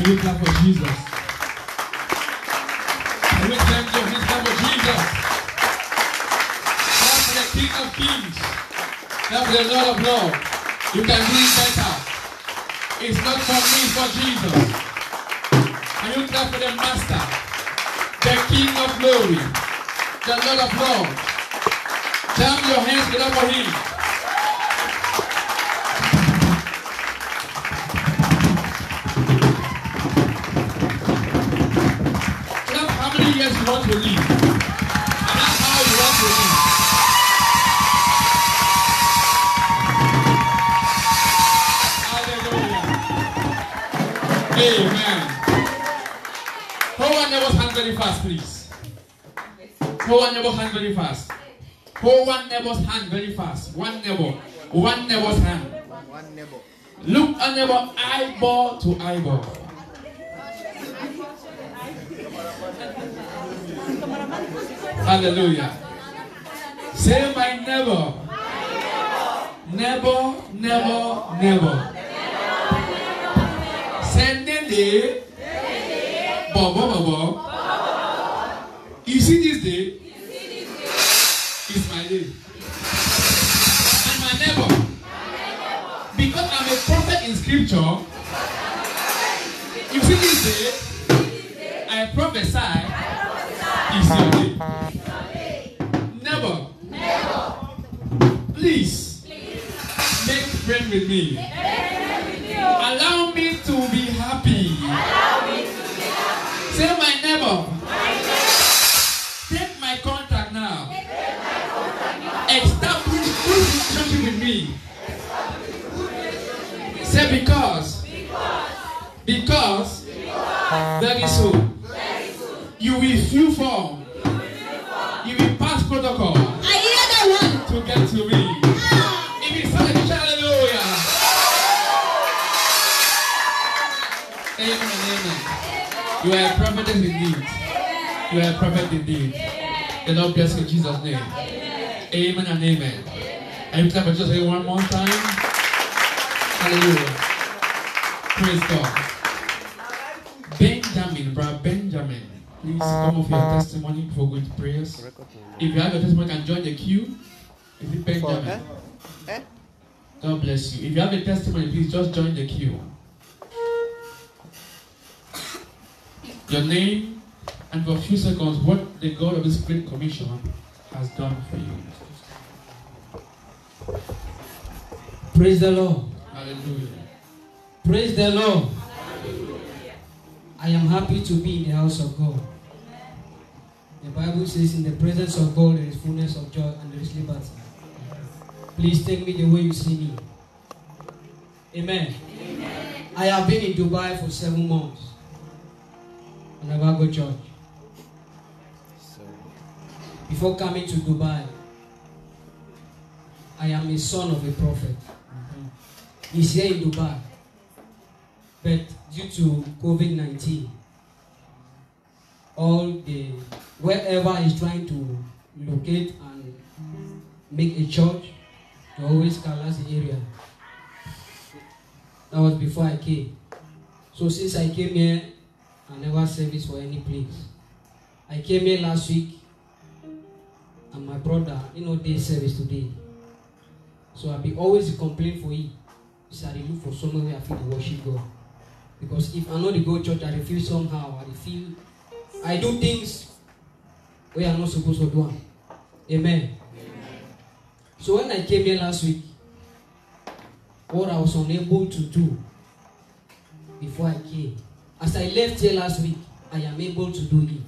Can you clap for Jesus? Can we clap your hands clap for Jesus? Clap for the King of Kings. Clap for the Lord of Lords. You can do it better. It's not for me, it's for Jesus. Can you clap for the Master, the King of Glory, the Lord of Lords? Clap your hands, clap for Him. you want to live. And that's how you want to live. Hallelujah. Amen. Hold on neighbor's hand very fast, please. Hold on neighbor's hand very fast. Hold one neighbor's hand very fast. One neighbor's hand. One neighbor. Look a neighbor eyeball to eyeball. Hallelujah. Say my neighbor. Neighbor. Say Nene. Bobo. You see this day? It's my day. And my neighbor. Because I'm a prophet in scripture. You see this day? I prophesy. It's your day. Neighbor. Please. Make friends with me. Allow me to be happy. Say my neighbor. Take my contact now. Establish good relationship with me. Say because very soon you will fill form. You will pass protocol. I hear that one. To get to me. If it's such a hallelujah. Amen. You are a prophet indeed. You are a prophet indeed. The Lord bless you in Jesus' name. Amen and amen. And you clap for just one more time. Hallelujah. Praise God. Benjamin. Please come with your testimony before going to prayers. If you have your testimony, you can join the queue. Is it Benjamin? God bless you. If you have a testimony, please just join the queue. Your name and for a few seconds what the God of this great commission has done for you. Praise the Lord. Hallelujah. Praise the Lord. Hallelujah. I am happy to be in the house of God. The Bible says in the presence of God there is fullness of joy and there is liberty. Please take me the way you see me. Amen. Amen. I have been in Dubai for 7 months. And I've got church. Before coming to Dubai, I am a son of a prophet. He's here in Dubai. But due to COVID-19, wherever he's trying to locate and make a church, they always collapse the area. That was before I came. So since I came here, I never service for any place. I came here last week, and my brother, day service today. So I'll be always complain for him. So I look for somewhere where I feel to worship God. Because if I know the go church, I feel somehow. I do things where I'm not supposed to do. Amen. So when I came here last week, what I was unable to do before I came, as I left here last week, I am able to do it.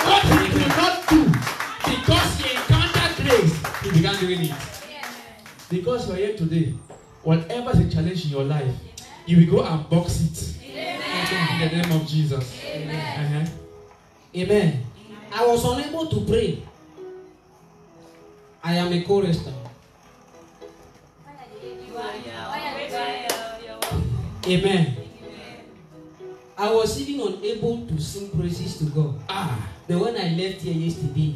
What he could not do because he encountered grace, he began doing it. Because you are here today, whatever is a challenge in your life, you will go and box it. In the name of Jesus. Amen. Amen. I was unable to pray. I am a chorister. Amen. I was even unable to sing praises to God. But when I left here yesterday,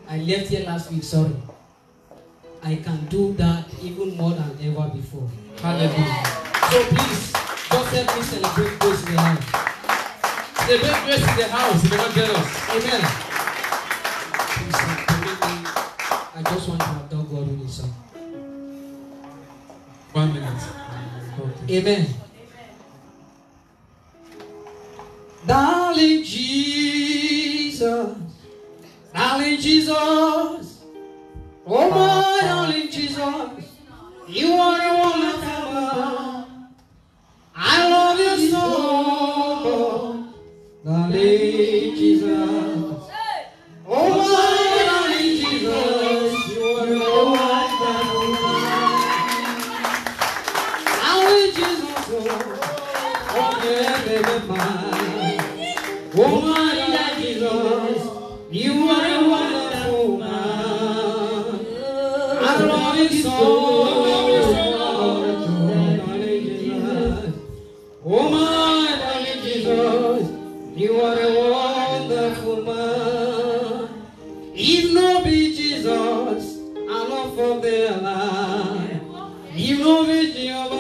I left here last week, sorry. I can do that even more than ever before. Hallelujah. So please, just help me celebrate grace in the house. Celebrate grace in the house, if you're not jealous. Amen. Please, permit me. I just want to adore God with this song. 1 minute. Okay. Amen. Darling Jesus, oh my darling Jesus, you are the one I love. I love you so. Oh my Jesus, you are a wonderful man. I love you so. Oh my darling Jesus, you are a wonderful man. If no be Jesus, I love for their life. If no be Jehovah,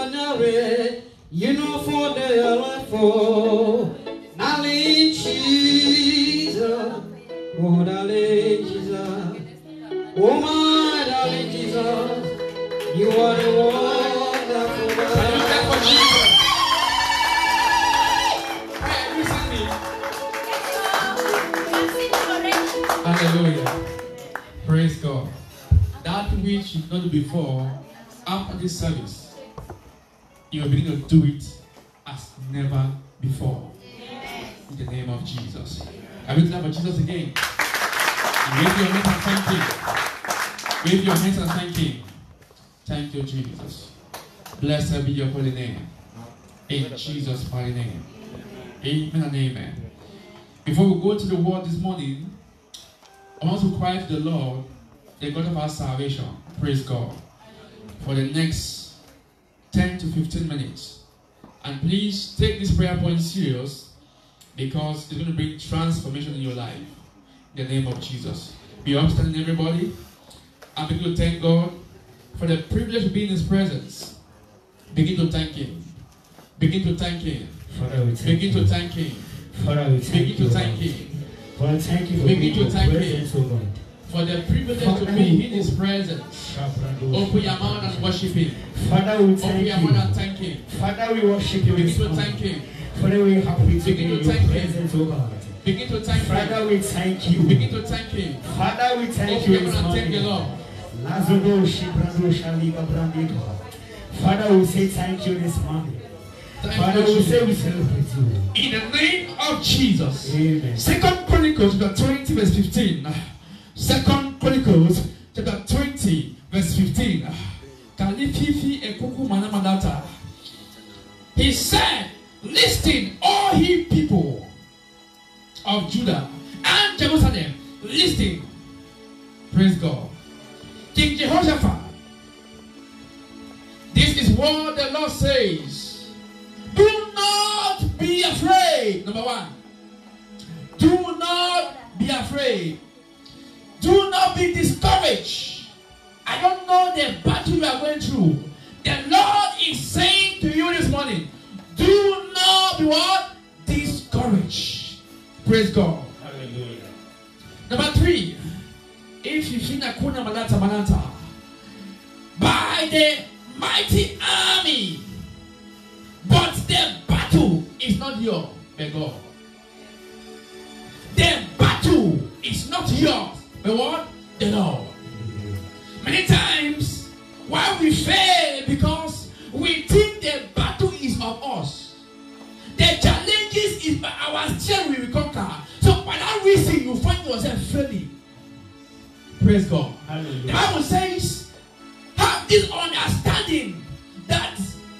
you know for their life for. Darling Jesus, oh darling Jesus, oh my darling Jesus, you are a wonderful man. Can you clap for Jesus? Hallelujah. Praise God. That which you not do before, after this service, you will begin to do it as never before. In the name of Jesus. Can we clap for Jesus again? Wave your hands and thank Him. Wave your hands and thank Him. Thank you, Jesus. Blessed be your holy name. In Jesus' mighty name. Amen and amen. Before we go to the word this morning, I want to cry to the Lord, the God of our salvation. Praise God. For the next 10 to 15 minutes. And please take this prayer point serious, because it's going to bring transformation in your life. In the name of Jesus. Be upstanding, everybody. And begin to thank God for the privilege to be in His presence. Begin to thank Him. Begin to thank Him. Father, we thank Begin to thank Him. Father, we thank Begin to thank Him. Father, thank you for Begin to thank presence, Him O God. for the privilege to be in His presence. Open your mouth and worship Him. Father, we Open thank your mouth you. and thank Him. Father, we worship you. Begin to thank Him. Father, we are happy to be Begin in to your thank Him. presence, O God. Begin to thank Him. Father, we thank you. Begin to thank Him. Father, we thank Open you your this mouth and thank the morning. Lord. Lazodo Shibrando Shalika Brandito. Father, we say thank you this morning. Father, Thank you, we say we Jesus. celebrate you. In the name of Jesus. Amen. 2 Chronicles chapter 20 verse 15. 2 Chronicles chapter 20 verse 15. Kalififi ekuku manamadata. He said, listen, all ye people of Judah and Jerusalem, listen. Praise God. King Jehoshaphat, this is what the Lord says. Do not be afraid. Number one. Do not be afraid. Do not be discouraged. I don't know the battle you are going through. The Lord is saying to you this morning, do not be what? Discouraged. Praise God. Hallelujah. Number three. If you think Akuna Malata by the mighty army, but the battle is not yours, but God. The battle is not yours, but what? The Lord. Many times, why we fail because we think the battle is of us. The challenges is by our strength we will conquer. So for that reason, you find yourself failing. Praise God. Hallelujah. The Bible says, have this understanding that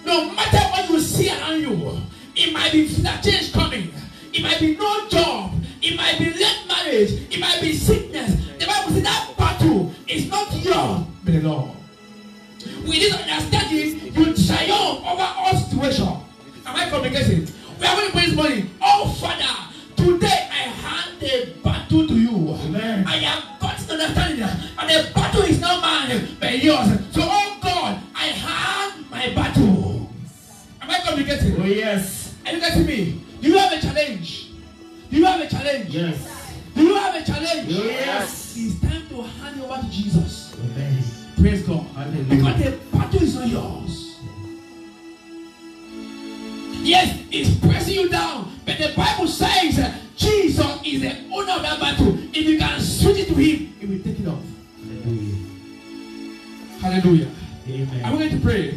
no matter what you see around you, it might be change coming, it might be no job, it might be late marriage, it might be sickness. The Bible says that battle is not yours, but the Lord. With this understanding, you triumph over all situations. Am I communicating? We are going to pray this morning. Oh Father, today I hand the battle to you. Amen. I have got to understand and the battle is not mine, but yours. So, oh God, I hand my battle. Am I communicating? Oh, yes. Are you getting me? Do you have a challenge? Do you have a challenge? Yes. Do you have a challenge? Yes. It's time to hand it over to Jesus. Amen. Praise God. Hallelujah. Because the battle is not yours. Yes, it's pressing you down. But the Bible says Jesus is the owner of that battle. If you can switch it to Him, He will take it off. Hallelujah. Hallelujah. Amen. I'm going to pray.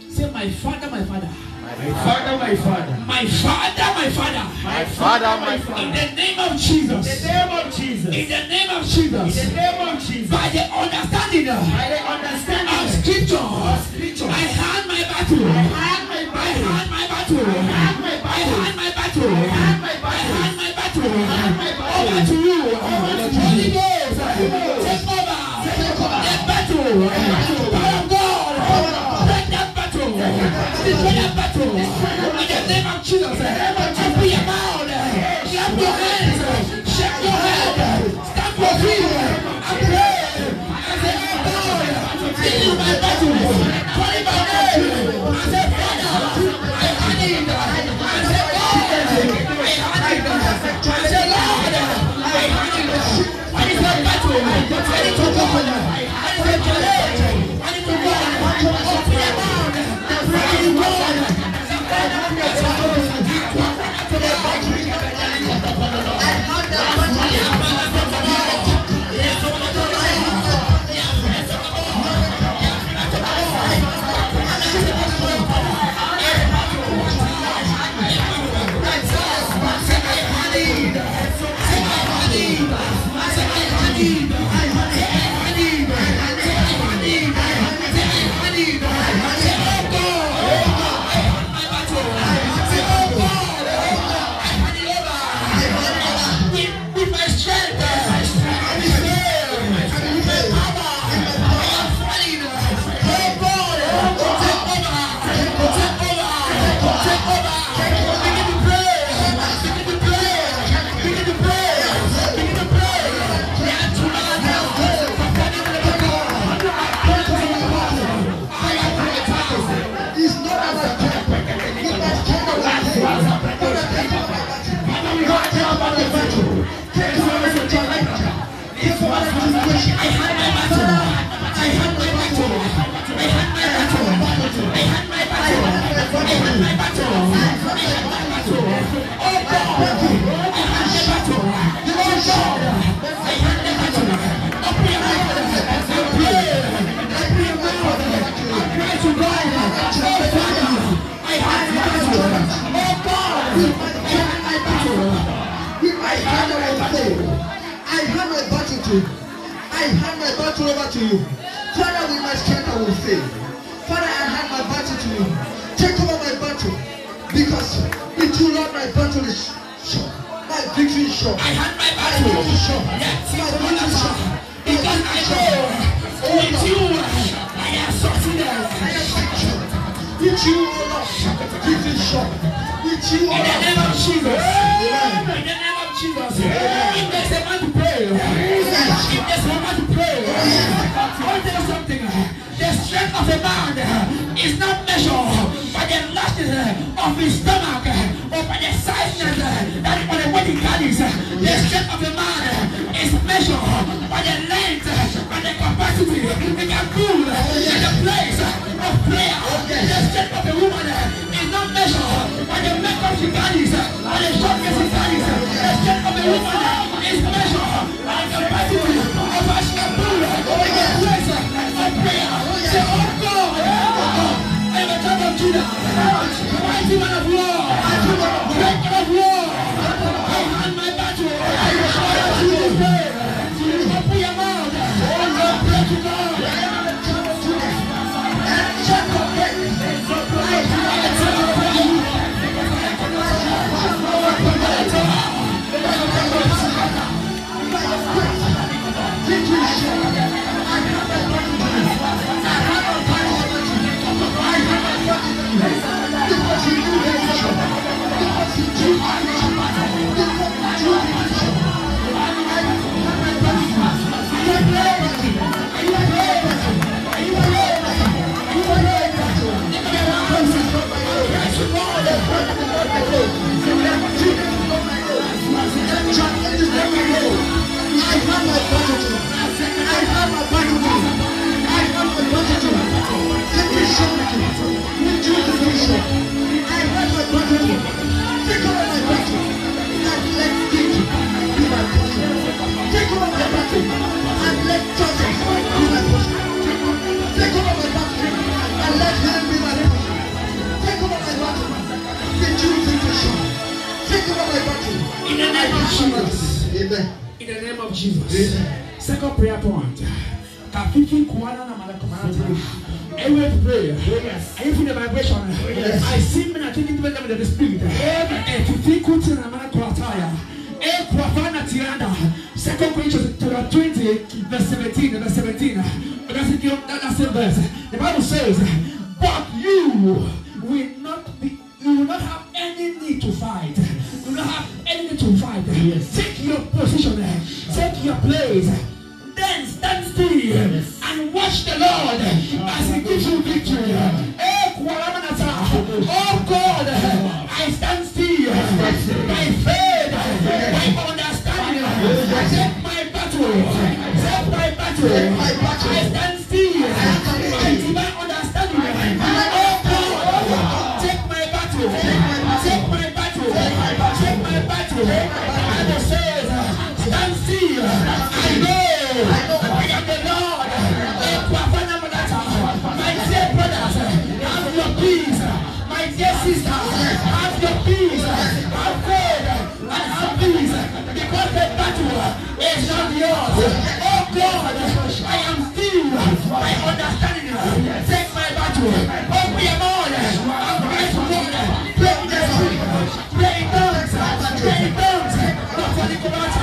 Say, my Father, my Father. My Father, my Father. My Father, my Father. My Father, my In Father. the name of In Jesus. the name of Jesus. In the name of In Jesus. the name of Jesus. By the understanding By the of understanding Scripture, of Scripture. I hand my battle. I hand my I hand my battle. to you. Holy Ghost, take over. That battle. Power of God, break that battle. Destroy that battle. In the name of Jesus, open your mouth. Clap your hands. Shake your head. Stamp your feet. I pray. I say, oh God, this is my battle. Call it my name. I say, Father, I need. I say, God, I need. I say, Lord, I need. What is my battle? I need to go. I need to challenge. I need to go. Open your mouth. I need to go. I hand my battle over to you. Father, with my strength I will fail. Father, I hand my battle to you. Take over my battle. Because with you, Lord, my battle is sure. My victory is sure. I hand my battle. My victory is sure. Yes, my victory is sure. Because I know with you, I am succeeded. I am secure. With you, Lord, victory is sure. With you, in the name of Jesus. Amen. In the name of Jesus. If there's a man to pray, if there's a man to pray, I'll tell you something. The strength of a man is not measured by the largeness of his stomach or by the size that or the what he carries. The strength of a man is measured by the length and the capacity he can pull in the place of prayer. The strength of a woman is not measured by the makeup she carries or the shortness she carries. The strength of a woman is measured by the capacity of how she can pull in the place of prayer. Say, oh God, I am a child of Judah, mighty man of war, great man of war. I hand my battle. I am to this day. Open your mouth. Pray to God. In the name of Jesus. Amen. In the name of Jesus. Amen. Second prayer point. Every prayer. I feel the vibration. I see men are taking development of the spirit. And to think what's in a man called Taya. Tiranda. 20, verse 17, verse 17. That's the verse. The Bible says, but you will not have any need to fight. You will not have any need to fight. Yes. Take your position, take your place. Then stand still and watch the Lord as He gives you victory. Oh God, I stand still by faith, by understanding. Take my battle. Take my battle. I stand still by divine understanding. Oh God, take my battle. Take my battle. Take my battle. And it says, stand still. I know I am the Lord. My dear brothers, have your peace. My dear sister, have your peace. Have faith and have peace. Because the battle is not yours. Oh God, I am still by understanding. Take my battle. Open your mouth. I'm going to God. Pray in the spirit. Pray in tongues. Pray in tongues. Not for the commander.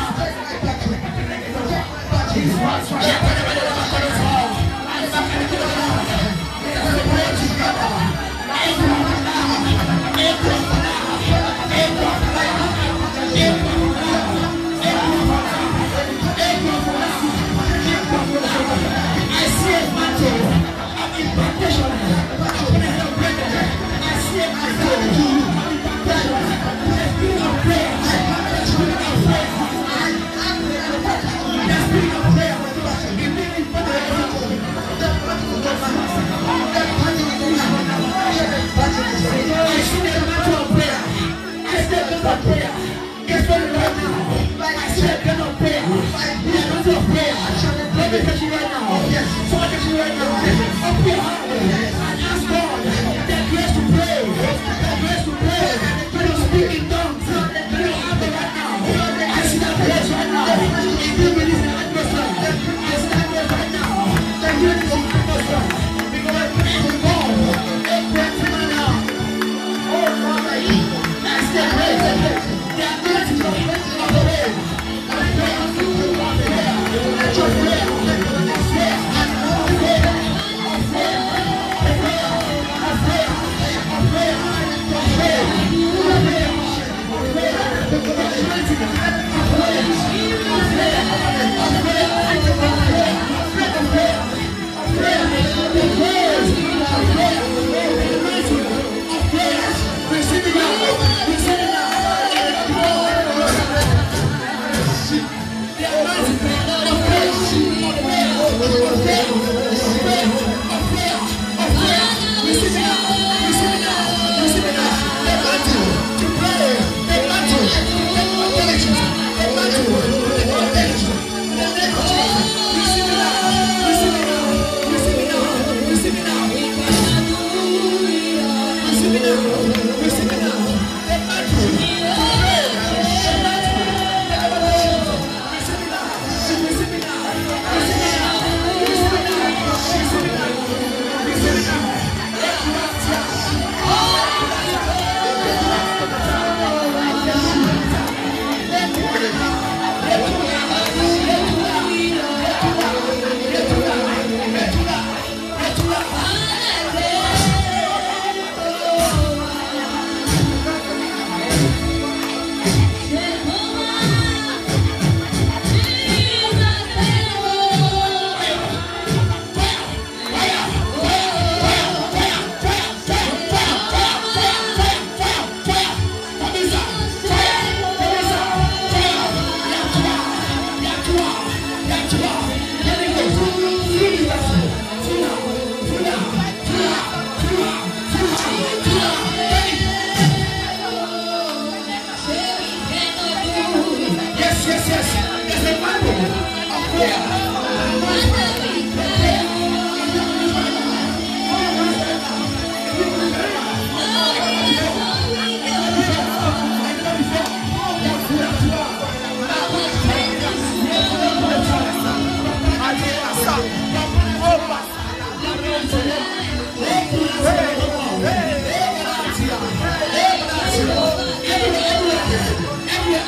I see a battle of impartation. I see a battle of impartation. The spirit of prayer. The spirit of prayer. The spirit of prayer. I see the battle of prayer. I see the battle of prayer. Guess what right now? I see the battle of prayer. The battle of prayer. Let me touch you right now. So I touch you right now. Up your heart and ask God the grace to pray. The grace to pray. Let us speak in tongues. Let us have it right now. I see that grace right now. If you believe in the atmosphere, I see that grace right now. The grace is in the atmosphere. Because I pray to God. A great man now. Oh, Father, that's the grace. The ability of prayer.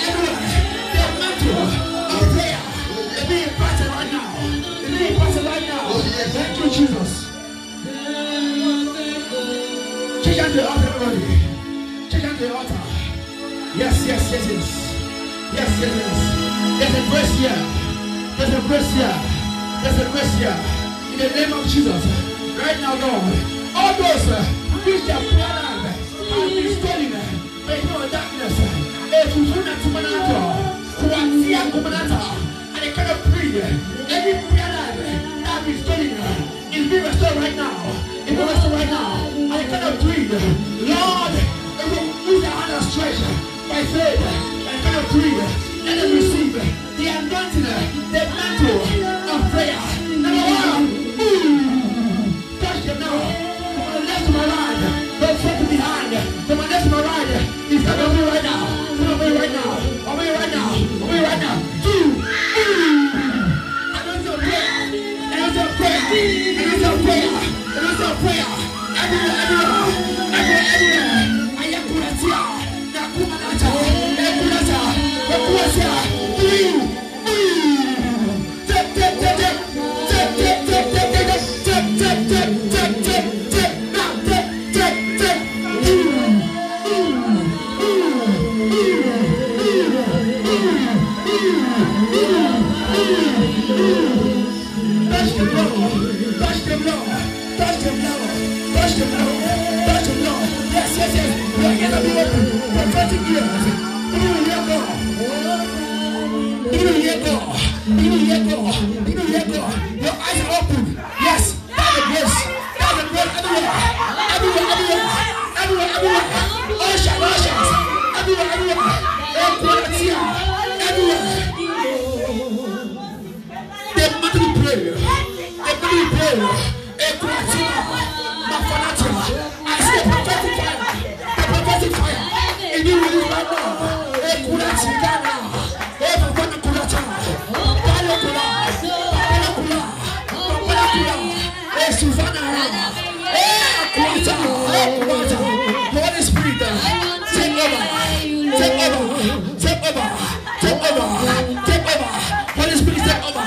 Everywhere, the mantle of prayer, let me impart to the altar, everybody. Check out the altar. Yes. There's a grace here. There's a grace here. There's a grace here. In the name of Jesus. Right now, Lord. All those which their bloodline have been stolen by no darkness. If you do not commandato, and they cannot breathe. Every bloodline that has been stolen is being restored right now. It's being restored right now. And they cannot breathe. Lord, they will use their hand and stretch by faith. And they cannot breathe. Let them receive the anointing, the mantle of prayer. Number one, touch them now. From the left to my right, don't front to behind. From my left to my right, he's coming on me right now. Come on me right now. On me right now. On me right now. Two. Anointing of prayer. Anointing of prayer. Anointing of prayer. Anointing of prayer. Everywhere. Ayakuratia. Nakumanata. Nakunata. Nakuatia. Three. Your eyes are open. Yes, that's the grace. That's the grace everywhere. Oceans. Everywhere. They want to pray. I see a prophetic fire. In you right now. Holy Spirit, take over. Holy Spirit, take over.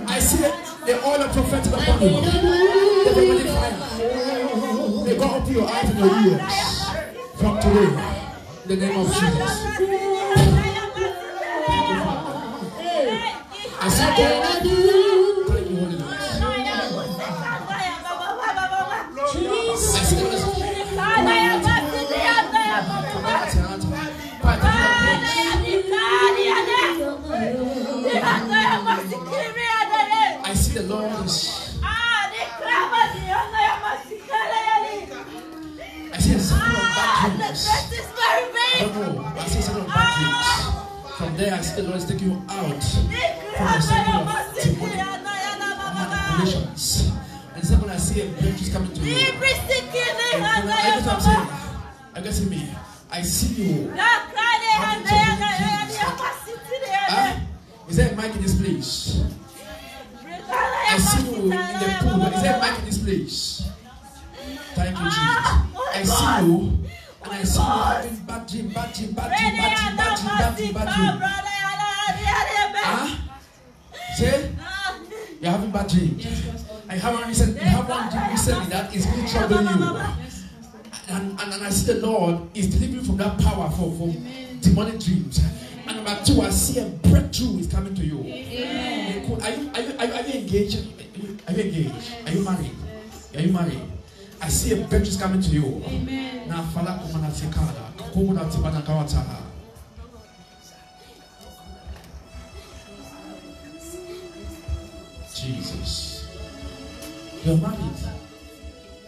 I see the oil of prophetic upon you. The prophetic fire. May God open your eyes and your ears from today. In the name of Jesus. I see God. Thank you, Holy Ghost. I see God. I see the Lord is. I see a circle of bad dreams. I don't know. I see a circle of bad dreams. From there, I see the Lord is taking you out from the circle of demonic manipulations. And the second, I see a breakthrough coming to you. Every time I'm saying, I can see me. I see you. Is there a mic in this place? I see you in the pool. Is there a mic in this place? Thank you, Jesus. I see you, and I see you having bad dream. Say, you're having bad dream. I have one recently that is really troubling you. And I see the Lord is delivering from that power for demonic dreams. And number two, I see a breakthrough is coming to you. Amen. Are you engaged? Are you engaged? Are you married? Are you married? I see a breakthrough is coming to you. Amen. Now, Father, come on, Jesus. You're married.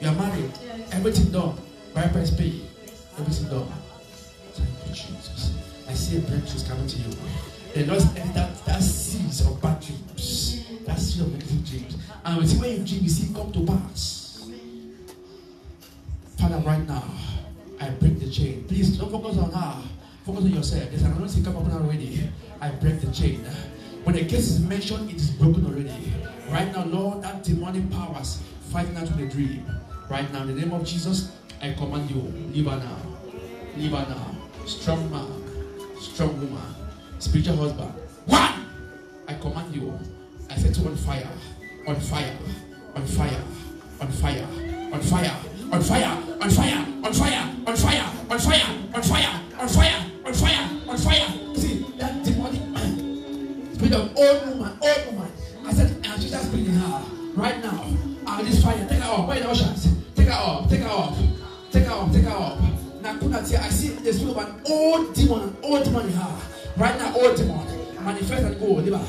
You're married. Everything done. Bypass pay. Everything done. Thank you, Jesus. I see a breakthrough coming to you. The Lord that seeds of bad dreams. That seed of negative dreams. And when you dream, you see it come to pass. Father, right now, I break the chain. Please don't focus on her. Focus on yourself. There's an anointing come upon already. I break the chain. When the case is mentioned, it is broken already. Right now, Lord, that demonic powers fighting out with the dream. Right now, in the name of Jesus, I command you, leave her now. Leave her now. Strong man, strong woman, spiritual husband. One! I command you. I set you on fire. On fire. On fire. On fire. On fire. On fire. On fire. On fire. On fire. On fire. On fire. On fire. On fire. On fire. See, that demonic spirit of old woman. I said, and she's just breathing her. Right now, this fire, take her off. Where are the ushers? Take her off. Take her off. Take her off. Take her off. Now, I see the spirit of an old demon in her. Right now, old demon. Manifest and go. Liba.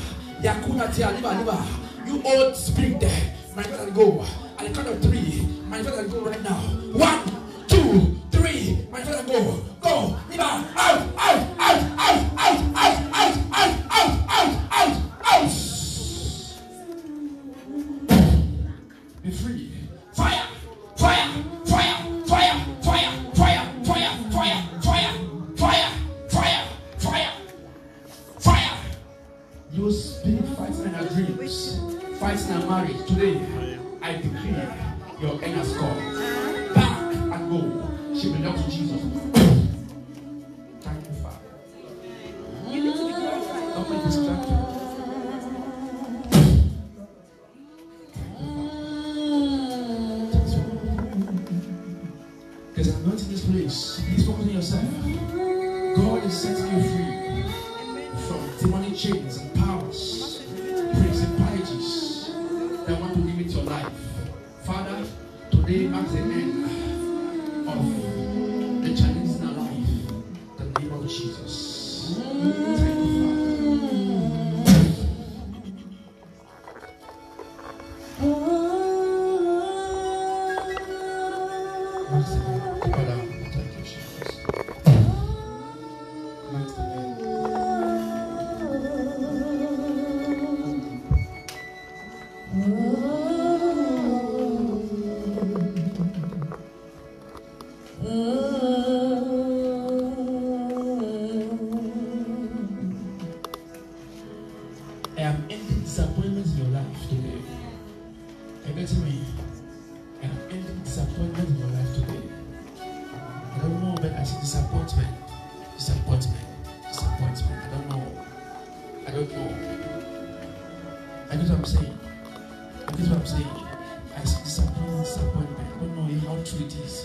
You old spirit there. Manifest and go. At the count of 3, manifest and go right now. 1, 2, 3. Manifest and go. Go. Liba. Out. Be free. Fire. You spirit fights in our dreams, fights in our marriage. Today, I decree your end has come. Back and go. She belongs to Jesus. Thank you, Father. You need to be glorified. Don't be distracted. There's an anointing in this place. Please focus on yourself. God is setting you free from demonic chains and powers, principalities that want to limit your life. Father, today marks the end of the challenges in our life. In the name of Jesus. Thank you, Father. Marks the end. Keep her down. Thank you, Jesus. Marks the end. I am ending disappointments in your life today. Are you getting me? I am ending disappointment in your life today. I don't know, but I see disappointment. I don't know. I know what I'm saying. I see disappointment. I don't know how true it is.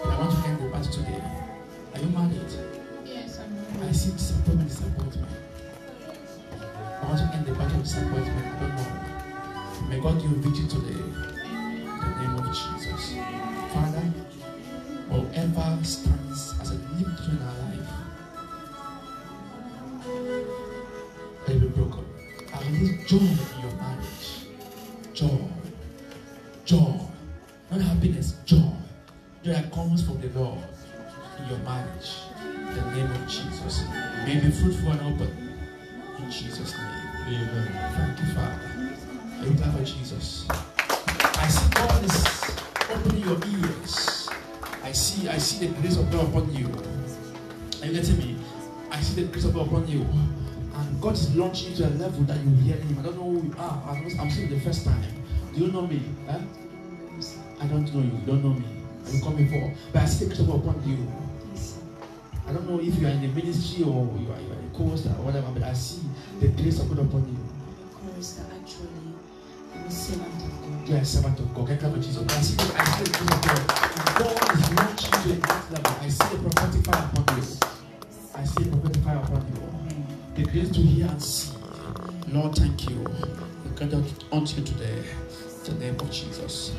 But I want to end the battle today. Are you married? Yes, I'm married. I see disappointment. I want to end the battle of disappointment. I don't know. May God give you victory today. In the name of Jesus. Father, whatever stands as a limitation in our life, let it be broken. I release joy in your marriage. Joy. Not happiness, joy. Joy that comes from the Lord in your marriage. In the name of Jesus. May be fruitful and open. In Jesus' name. Amen. Thank you, Father. Are you glad for Jesus? I see God is opening your ears. I see the grace of God upon you. Are you getting me? I see the grace of God upon you. And God is launching you to a level that you hear Him. I don't know who you are. I'm seeing the first time. Do you know me? Huh? I don't know you. You don't know me. Have you come before? But I see the grace of God upon you. I don't know if you are in the ministry or you are a co-host or whatever, but I see the grace of God upon you. Actually, I'm a servant of God. You are a servant of God. Can't come with Jesus. I see the grace of God. God is launching you to the next level. I see the prophetic fire upon you. I see the prophetic fire upon you. The grace to hear and see. Lord, thank you. We grant unto you today. In the name of Jesus.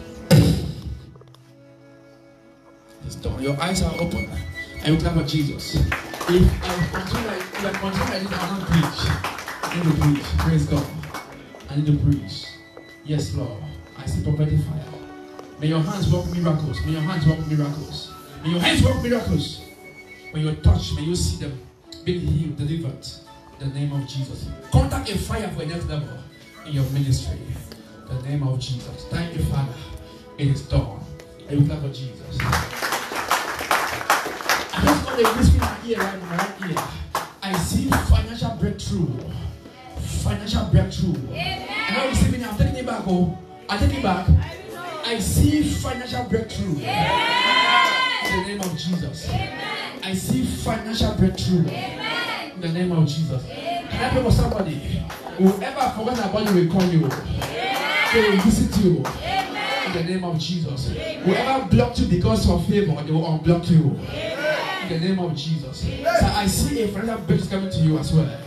It's done. Your eyes are open. And you clap for Jesus. If I continue like this, I will not preach. I need to preach. Praise God. I need to preach. Yes, Lord. I see prophetic fire. May your hands work miracles. May your hands work miracles. May your hands work miracles. When you touch, may you see them being healed, delivered. In the name of Jesus. Contact a fire for a next level in your ministry. In the name of Jesus. Thank you, Father. It is done. I will clap for Jesus. I just got a whisper in my ear right now, right here. I see financial breakthrough. Financial breakthrough. I'm not receiving it. I'm taking it back. Oh, I take it back. I see financial breakthrough. In the name of Jesus. I see financial breakthrough. In the name of Jesus. Can I pray for somebody? Whoever forgot about you will call you. They will visit you. In the name of Jesus. Whoever blocked you because of favor, they will unblock you. In the name of Jesus. So I see a financial breakthrough coming to you as well.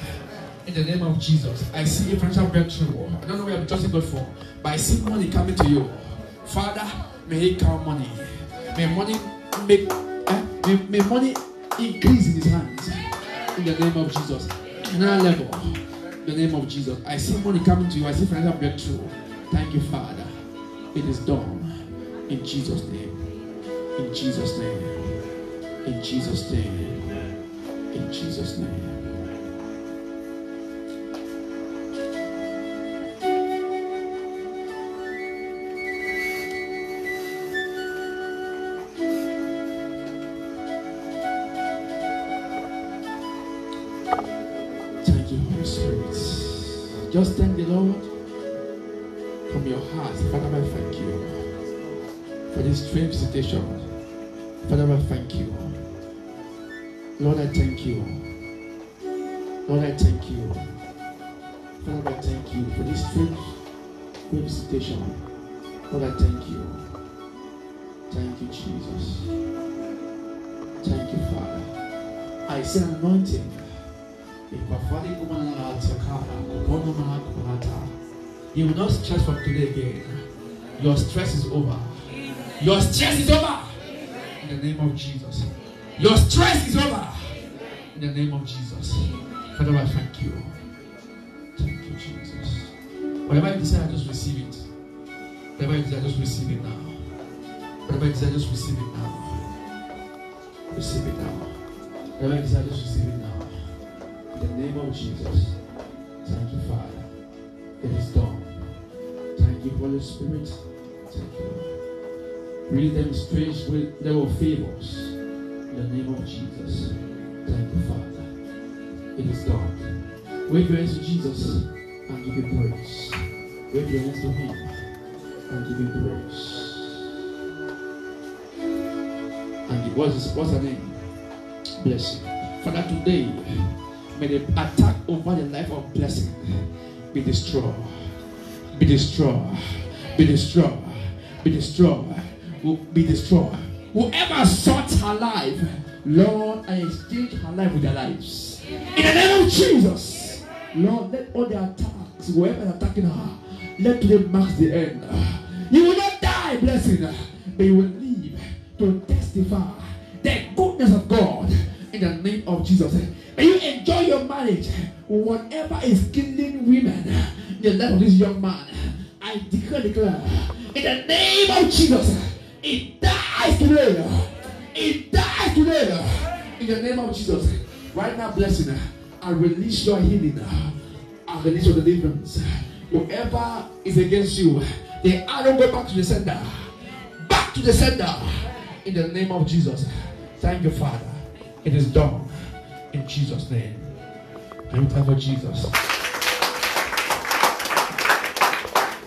In the name of Jesus. I see a financial breakthrough. I don't know where I'm trusting God for, but I see money coming to you. Father, may He count money. May money may money increase in His hands. In the name of Jesus. Another level. In the name of Jesus. I see money coming to you. I see financial breakthrough. Thank you, Father. It is done. In Jesus' name. In Jesus' name. In Jesus' name. In Jesus' name. Thank you, Holy Spirit. Just thank the Lord from your heart. Father, I thank you for this strange visitation. Father, I thank you. Lord, I thank you. Lord, I thank you. Father, I thank you for this strange visitation. Lord, I thank you. Thank you, Jesus. Thank you, Father. I see an anointing. You will not stress from today again. Your stress is over. Your stress is over. In the name of Jesus. Your stress is over. In the name of Jesus. Father, I thank you. Thank you, Jesus. Whatever you desire, just receive it. Whatever you desire, just receive it now. Whatever you desire, just receive it now. Receive it now. Whatever you desire, just receive it now. In the name of Jesus. Thank you, Father. It is done. Thank you, Holy Spirit. Thank you, Lord. Really demonstrate with level favors. In the name of Jesus. Thank you, Father. It is done. Wave your hands to Jesus and give Him praise. Wave your hands to Him and give Him praise. And what's her name? Blessing. Father, today, may the attack over the life of Blessing be destroyed. Be destroyed. Be destroyed. Be destroyed. Be destroyed. Whoever sought her life, Lord, I exchange her life with their lives. In the name of Jesus, Lord, let all the attacks, whoever is attacking her, let them mark the end. You will not die, Blessing, but you will live to testify the goodness of God. In the name of Jesus, may you enjoy your marriage. Whatever is killing women in the life of this young man, I declare, in the name of Jesus, it dies today. It dies today. In the name of Jesus. Right now, Blessing, I release your healing. I release your deliverance. Whoever is against you, the arrow go back to the sender. Back to the sender. In the name of Jesus. Thank you, Father. It is done. In Jesus' name. Can we clap for Jesus?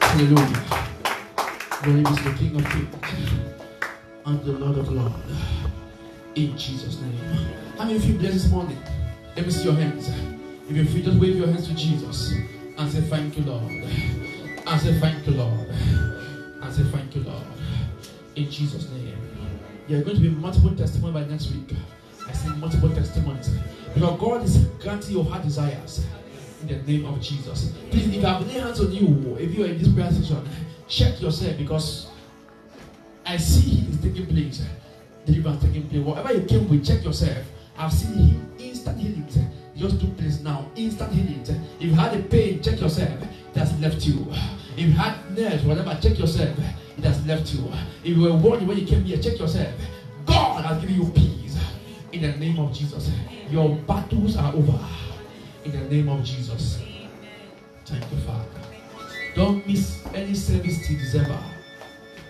Hallelujah. Glory is the King of Kings and the Lord of Lords. In Jesus' name. How many of you blessed this morning? Let me see your hands. If you're free, just wave your hands to Jesus and say thank you, Lord. And say thank you, Lord. And say thank you, Lord. In Jesus' name. There are going to be multiple testimonies by next week. I see multiple testimonies. Because God is granting your heart desires. In the name of Jesus. Please, if I have laid hands on you, if you are in this prayer session, check yourself, because I see He is taking place. Deliverance taking place. Whatever you came with, check yourself. I've seen Him instant healings. Just took place now. Instant healings. If you had a pain, check yourself. It has left you. If If you had nerves, whatever, check yourself. It has left you. If you were worried when you came here, check yourself. God has given you peace. In the name of Jesus. Your battles are over. In the name of Jesus. Thank you, Father. Don't miss any service till December.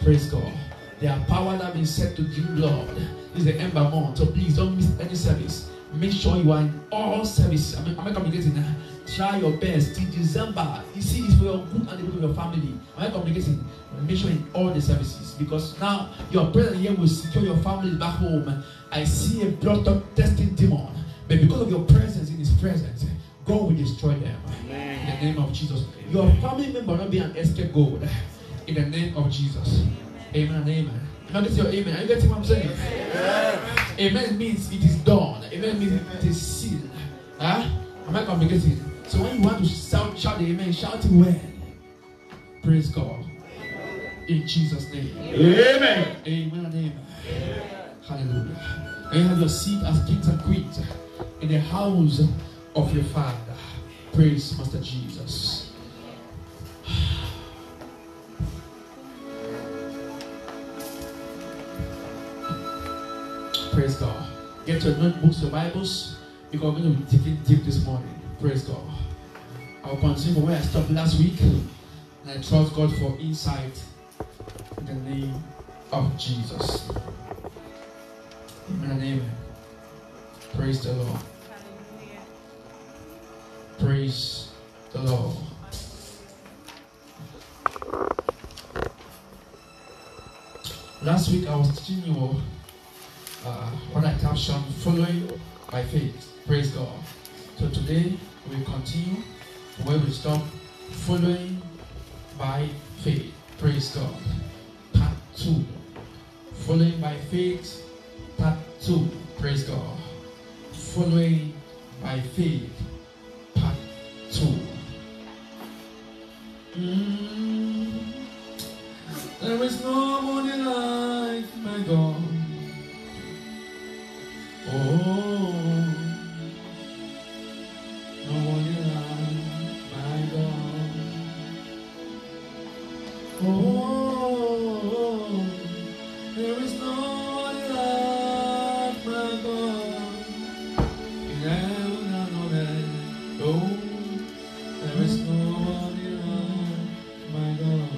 Praise God. There are power that have been set to give blood. This is the ember month, so please don't miss any service. Make sure you are in all services. I'm not communicating now. Try your best till December. You see, it's for your good and the good of your family. I'm not communicating. Make sure in all the services, because now your presence here will secure your family back home. I see a blood testing demon, but because of your presence in His presence, God will destroy them. Amen. In the name of Jesus. Your family member will not be an escape goal. In the name of Jesus. Amen and amen. Now this is your amen. Are you getting what I'm saying? Amen. Amen means it is done. Amen means it is sealed. Huh? Am I communicating? So when you want to shout the amen, shout it well. Praise God. In Jesus' name. Amen. Amen and amen. Hallelujah. And you have your seat as kings and queens in the house of your Father. Praise Master Jesus. Praise God. Get your notebooks, your Bibles, because we're going to be taking deep this morning. Praise God. I'll continue from where I stopped last week, and I trust God for insight in the name of Jesus. Amen and amen. Praise the Lord. Praise the Lord. Last week I was teaching you what I captioned, following by faith. Praise God. So today we continue where we stop, following by faith. Praise God. Part 2. Following by faith. Part 2. Praise God. Following by faith. Part 2. There is no one like my God. Oh, no one like my God. Oh, there is no one like my God. In heaven and on earth. Oh, there is no one like my God.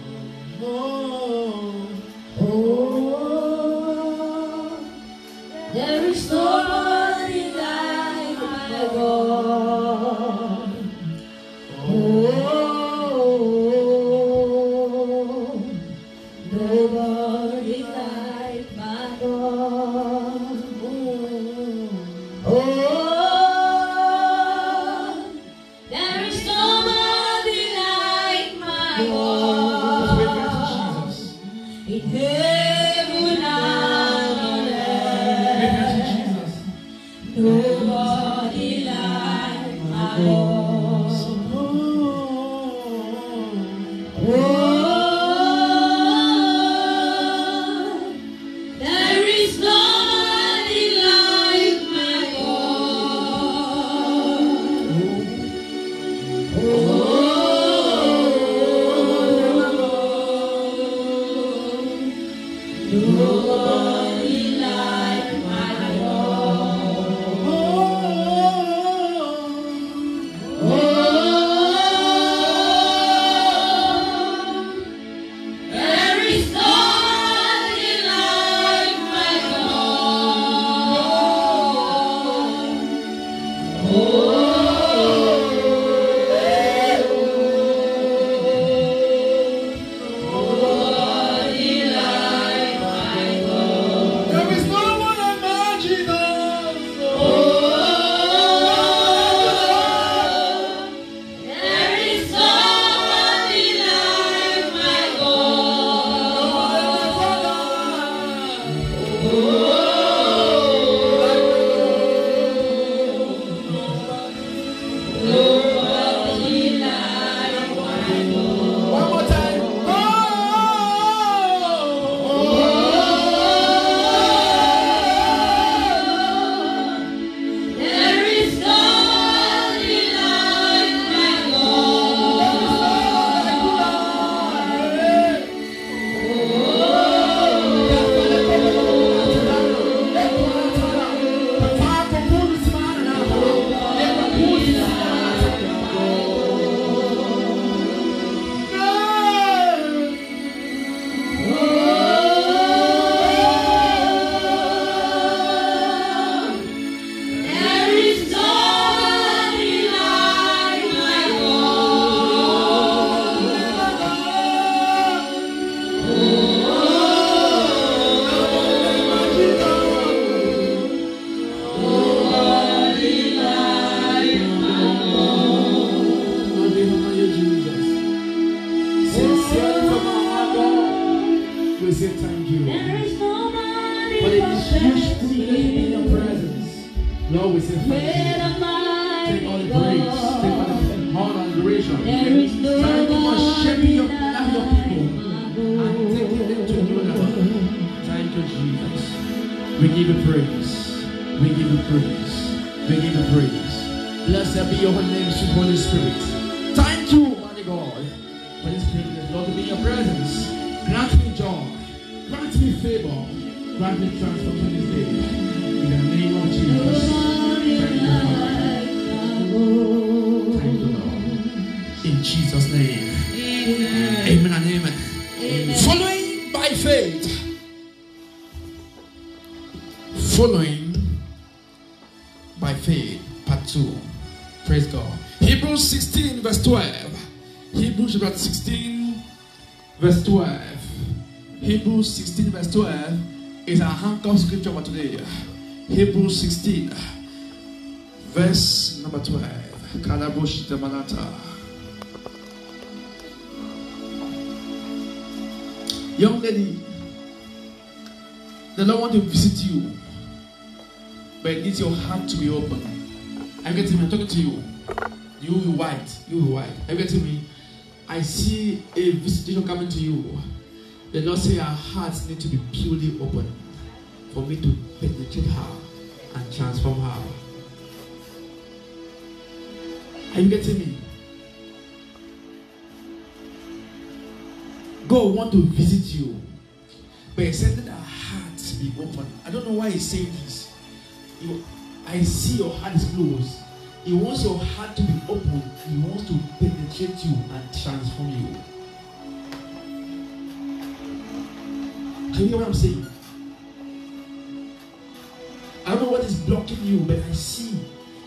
There is nobody like my God. Nobody like my God. There is nobody like my God. In heaven and on earth. Nobody like my God. There is nobody like my Nobody like my God. We say thank you. There is nobody For the huge perfect. privilege in your presence. Lord, we say thank you. Take all the praise. Take all the honor and adoration. There is Thank you for shaping your nobody life, your people, and taking them to new level. Thank you, Jesus. We give you praise. We give you praise. We give you praise. Blessed be your name, sweet Holy Spirit. Thank you, mighty God, for this privilege, Lord, to be in your presence. Grant me joy. Grant me favor. Grant me transformation this day. In the name of Jesus. Thank you, Lord. In Jesus' name. Amen and amen. Amen. Following by faith. Following by faith. Part 2. Praise God. Hebrews 16 verse 12. Hebrews chapter 16 verse 12. Hebrews 16 verse 12 is our handcuff scripture for today. Hebrews 16 verse number 12. Kalaboshita Manata. Young lady, the Lord wants to visit you, but it needs your heart to be open. I'm getting me, I'm talking to you. You will white. You will white. Are you getting me? I see a visitation coming to you. The Lord say our hearts need to be purely open for me to penetrate her and transform her. Are you getting me? God want to visit you, but He said that our hearts be open. I don't know why He's saying this. I see your heart is closed. He wants your heart to be open. He wants to penetrate you and transform you. Can you hear what I'm saying? I don't know what is blocking you, but I see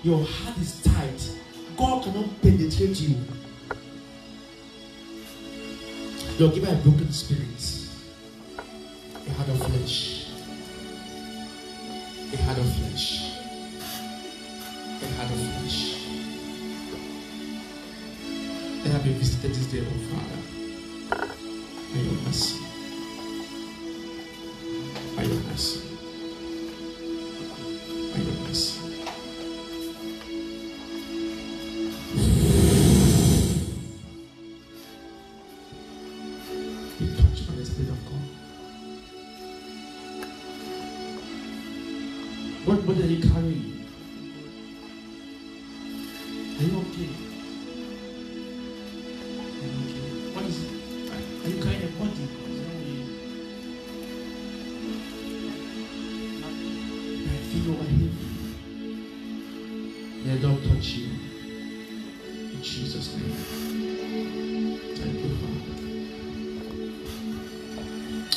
your heart is tight. God cannot penetrate you. You're given a broken spirit, a heart of flesh, a heart of flesh. A heart of flesh. Let her be visited this day, oh Father, by your mercy. By your mercy. By your mercy. Be touched by the Spirit of God. What body are you carrying? Are you okay? Are you okay? What is it? Are you carrying a body? I feel over here. May the Lord touch you. In Jesus' name. Thank you,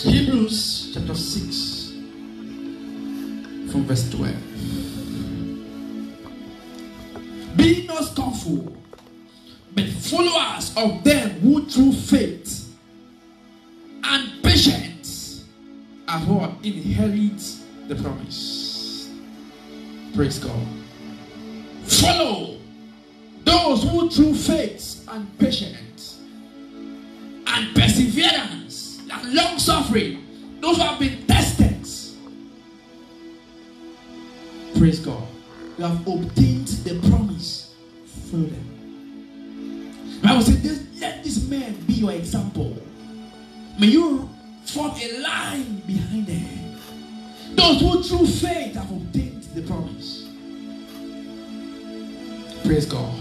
Father. Hebrews chapter 6 from verse 12. Be not scornful, but followers of them who through faith and patience are who inherit the promise. Praise God. Follow those who through faith and patience and perseverance and long suffering, those who have been tested. Praise God. You have obtained the promise. Follow them. I will say this, let this man be your example. May you form a line behind them. Those who through faith have obtained the promise. Praise God.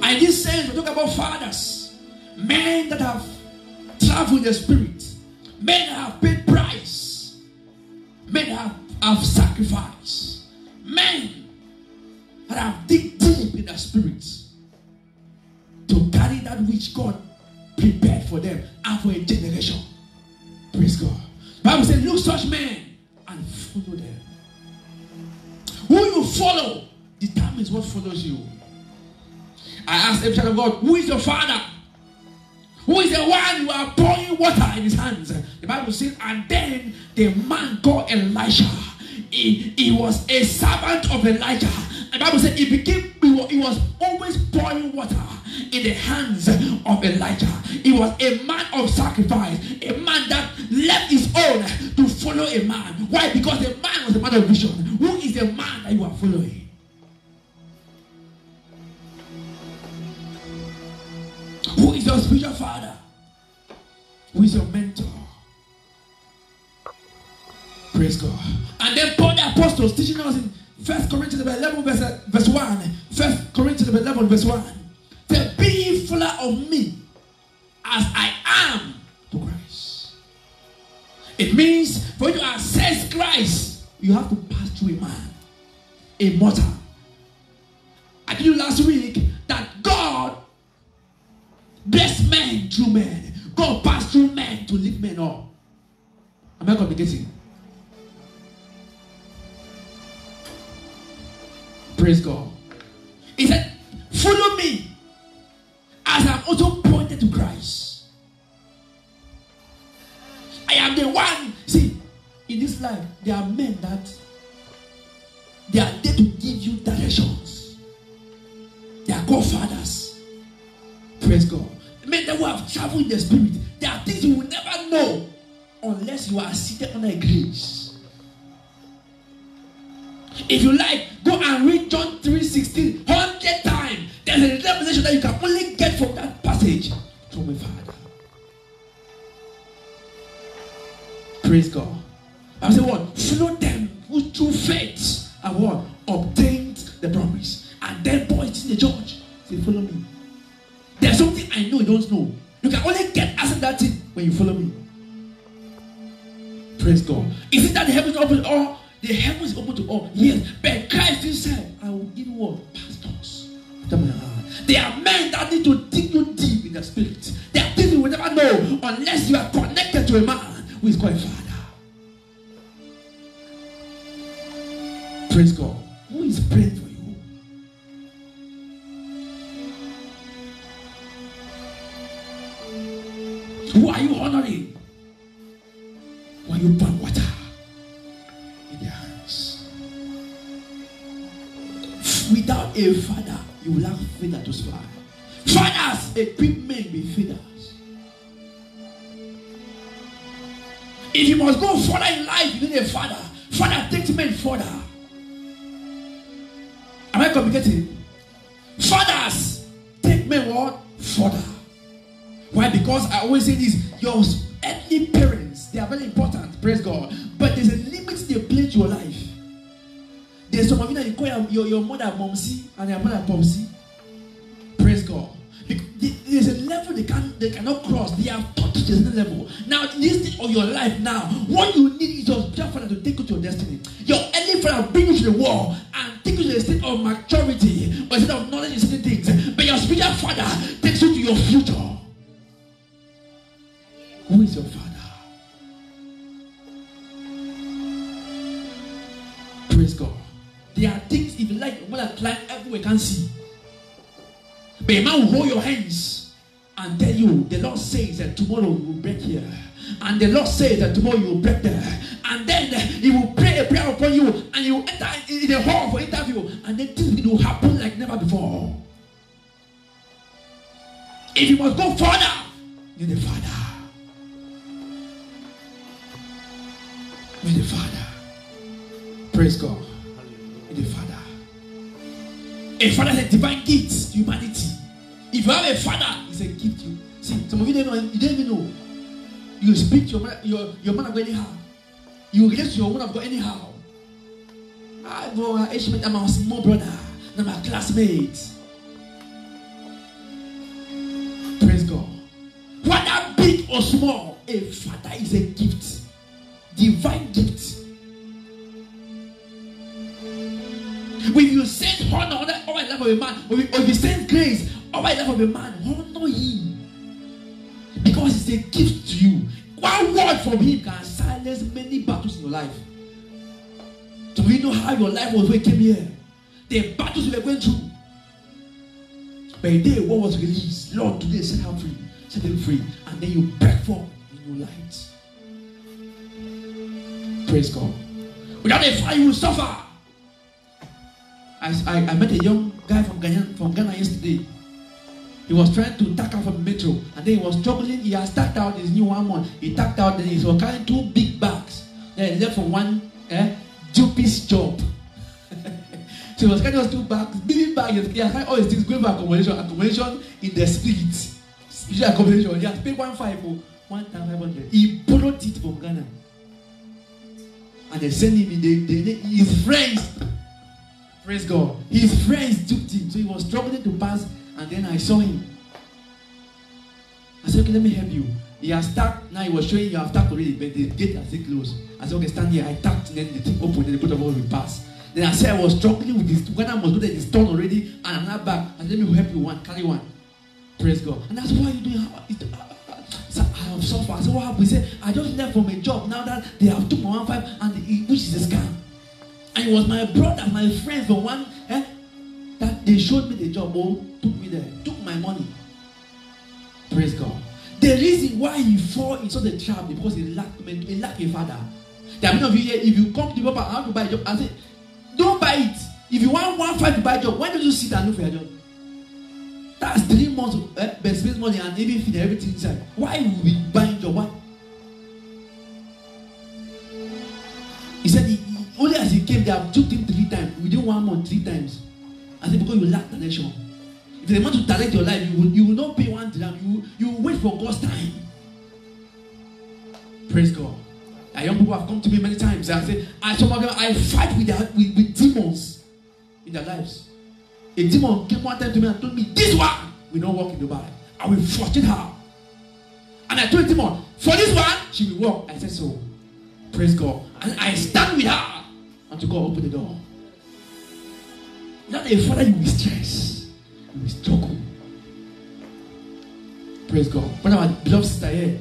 And this sense, we talk about fathers, men that have traveled the spirit, men that have paid price, men that have sacrificed, men that have dig deep in the spirit to carry that which God prepared for them and for a generation. Praise God. The Bible says, look such men and follow them. Who you follow determines what follows you. I asked every child of God, who is your father? Who is the one you are pouring water in his hands? The Bible says, and then the man called Elisha, he was a servant of Elijah. The Bible said he was always pouring water in the hands of Elijah. He was a man of sacrifice, a man that left his follow a man. Why? Because the man was a man of vision. Who is the man that you are following? Who is your spiritual father? Who is your mentor? Praise God. And then Paul the Apostle teaching us in 1 Corinthians 11 verse 1. 1 Corinthians 11 verse 1. To be ye fuller of me as I am to Christ. It means for you to access Christ, you have to pass through a man, a mortal. I told you last week that God bless men through men. God passed through men to lift men up. Am I communicating? Praise God. He said, follow me as I'm also pointed to Christ. I am the one. See, in this life, there are men that they are there to give you directions. They are godfathers. Praise God. Men that who have traveled in the spirit, there are things you will never know unless you are seated under a grace. If you like, go and read John 3:16 100 times. There's a revelation that you can only get from that passage from a father. Praise God. I say what? Follow them who through faith and what? Obtained the promise. And then boys in the church say, follow me. There's something I know you don't know. You can only get access to that thing when you follow me. Praise God. Is it that the heavens open to all? The heavens is open to all. Yes. But Christ himself, I will give you what? Pastors. There are men that need to dig you deep in the spirit. There are things you will never know unless you are connected to a man who is called a father. Praise God. Who is praying for you? Who are you honoring? Who are you pouring water in their hands? Without a father, you will have feather to fly. Fathers equip men with feathers. If you must go further in life, you need a father. Father takes men further. Am I communicating? Fathers take men what? Further. Why? Because I always say this: your earthly parents, they are very important, praise God. But there's a limit they play to your life. There's some of you that you call your mother Momsi and your mother Popsi. Praise God. There's a level they cannot cross. They have taught to this level. Now, this thing of your life now, what you need is your spiritual father to take you to your destiny. Your earthly father bring you to the world and take you to a state of maturity or a state of knowledge in certain things. But your spiritual father takes you to your future. Who is your father? Praise God. There are things, if you like, your mother climb everywhere, can't see. But a man will hold your hands and tell you, the Lord says that tomorrow you will break here. And the Lord says that tomorrow you will break there. And then he will pray a prayer upon you and you will enter in the hall for interview. And then things will happen like never before. If you must go further, you need a father. You need a father. Praise God. You need a father. A father is a divine gift to humanity. If you have a father, it's a gift to you. See, some of you don't even know. You speak to your man of God anyhow. You relate to your woman of God anyhow. I'm a small brother. I'm a classmate. Praise God. Whether big or small, a father is a gift. Divine gift. When you send honor over the life of a man, or if you send grace over the life of a man, honor him. Because it's a gift to you. One word from him can silence many battles in your life. So you know how your life was when you came here. The battles you were going through. But a day what was released, Lord, today set him free. Set him free. And then you break forth in your light. Praise God. Without a fire, you will suffer. I met a young guy from Ghana yesterday. He was trying to tack out from the metro, and then he was struggling. He has tacked out his new 1 month. He tacked out, then he was carrying 2 big bags left for one Jopi's job. So he was carrying us 2 bags, big bag. He had carried all his things going for accommodation in the spirit. Spiritual accommodation. He had paid 1,500. He borrowed it from Ghana. And they sent him in. His friends, praise God, his friends took him. So he was struggling to pass. And then I saw him. I said, okay, let me help you. He has tapped. Now he was showing you have tapped already, but the gate has still closed. I said, okay, stand here. I tapped, and then the thing opened, and the both of us will pass. Then I said I was struggling with this. When I was loaded, it's done already, and I'm not back. And let me help you carry one. Praise God. And that's why you doing. So I have suffered. I said, what happened? He said, I just left from a job now that they have took my 1.5 and which is a scam. And it was my brother, my friend from one that they showed me the job, took me there, took my money. Praise God. The reason why he fall in such a trap because he lacked a father. There are many of you here, if you come to the papa, I have to buy a job. I say, don't buy it. If you want 1.5 to buy a job, why don't you sit and look for your job? That's 3 months of best space money and even feed everything inside. Why will we buy a job? Why? He said only as he came, they have took him 3 times. Within 1 month, 3 times. I said because you lack direction. If they want to direct your life, you will not pay 1 dirham. You will wait for God's time. Praise God. Young people have come to me many times. I say, some of them, I fight with demons in their lives. A demon came one time to me and told me, this one will not walk in Dubai. I will frustrate her. And I told the demon, for this one, she will walk. I said so. Praise God. And I stand with her until God open the door. Not a father, you will stress. You will struggle. Praise God. One of my beloved sister here,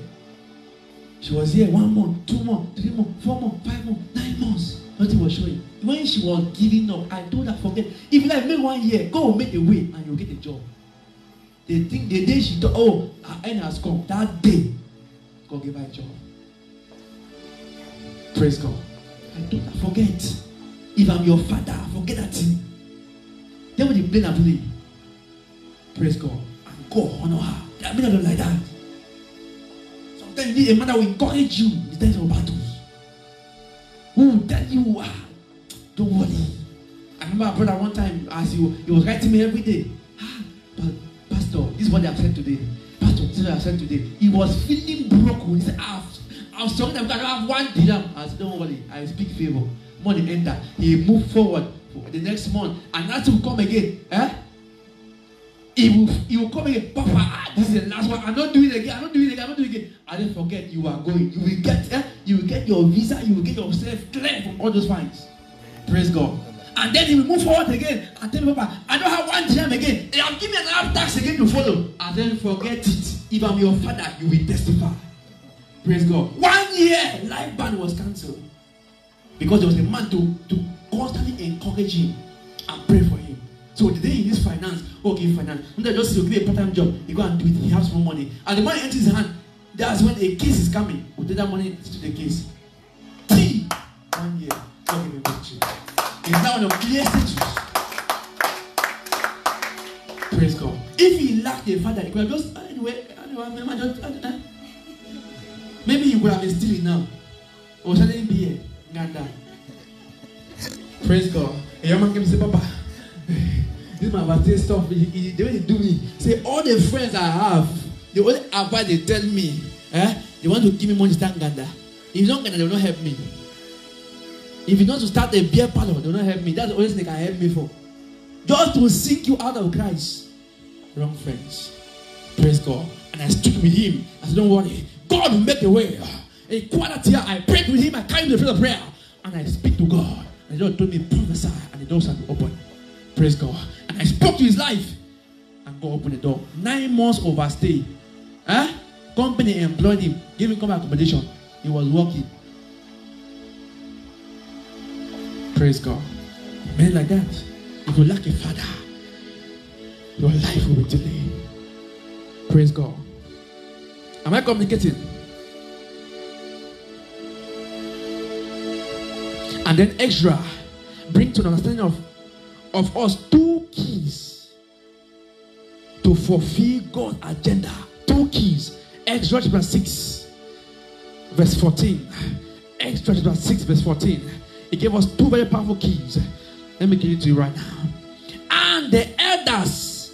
she was here 1 month, 2 months, 3 months, 4 months, 5 months, 9 months. Nothing was showing. When she was giving up, I told her, forget. If you like make 1 year, go make a way and you'll get a job. They think the day she thought, oh, her end has come, that day, God gave her a job. Praise God. I told her, forget. If I'm your father, forget that thing. Then when you blame and play, praise God. And God honor her. There are many of them like that. Sometimes you need a man that will encourage you in the times of battles. Who will tell you, don't worry. I remember my brother one time, as he was writing me every day. But Pastor, this is what they have said today. Pastor, this is what they have said today. He was feeling broken. He said, I was talking about I don't have 1 dirham. I said, don't worry, I speak favor. Money enter. He moved forward for the next month. And that will come again. He will come again. Papa, this is the last one. I'm not doing it again. I'm not doing it again. I'm not doing it again. I didn't forget you are going. You will get your visa. You will get yourself clear from all those fines. Praise God. And then he will move forward again. And tell me, Papa, I don't have 1 dirham again. They have given me another tax again to follow. And then forget it. If I'm your father, you will testify. Praise God. 1 year, life ban was cancelled. Because there was a man to constantly encourage him and pray for him. So the day he needs finance, give finance. When they just give a part-time job, he go and do it, he has more money. And the money enters his hand. That's when a case is coming. We'll take that money to the case. 1 year, God gave him victory. He's now on a clear status. Praise God. If he lacked a father, he could have just, maybe he would have been stealing now. Or suddenly be here. Ganda. Praise God. A young man came and said, Papa, this is my birthday stuff. The way they do me. Say, all the friends I have, the only advice they tell me, they want to give me money to start Ganda. If you don't Ganda, they will not help me. If you want to start a beer parlor, they will not help me. That's the only thing they can help me for. Just to seek you out of Christ. Wrong friends. Praise God. And I stood with him. I said, don't worry. God will make a way. A quarter year, I prayed with him. I carried the field of prayer. And I speak to God. And the Lord told me, prophesy. And the doors have been opened. Praise God. And I spoke to his life. And God opened the door. 9 months overstay. Company employed him. Gave him company accommodation. He was working. Praise God. Men like that. If you lack a father, your life will be delayed. Praise God. Am I communicating? And then Ezra bring to the understanding of us 2 keys to fulfill God's agenda. 2 keys. Ezra chapter 6, verse 14. Exodus chapter 6 verse 14. He gave us two very powerful keys. Let me give it to you right now. And the elders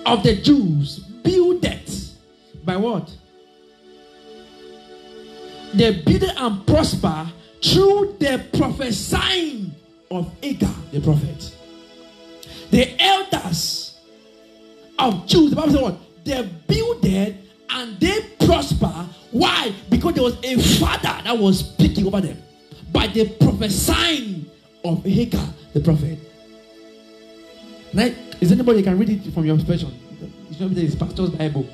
of the Jews builded by what? They built and prosper through the prophesying of Hagar the prophet. The elders of Jews, the Bible says what? They builded and they prosper. Why? Because there was a father that was speaking over them by the prophesying of Hagar the prophet. Now, is anybody can read it from your version? It's not there, it's Pastor's Bible.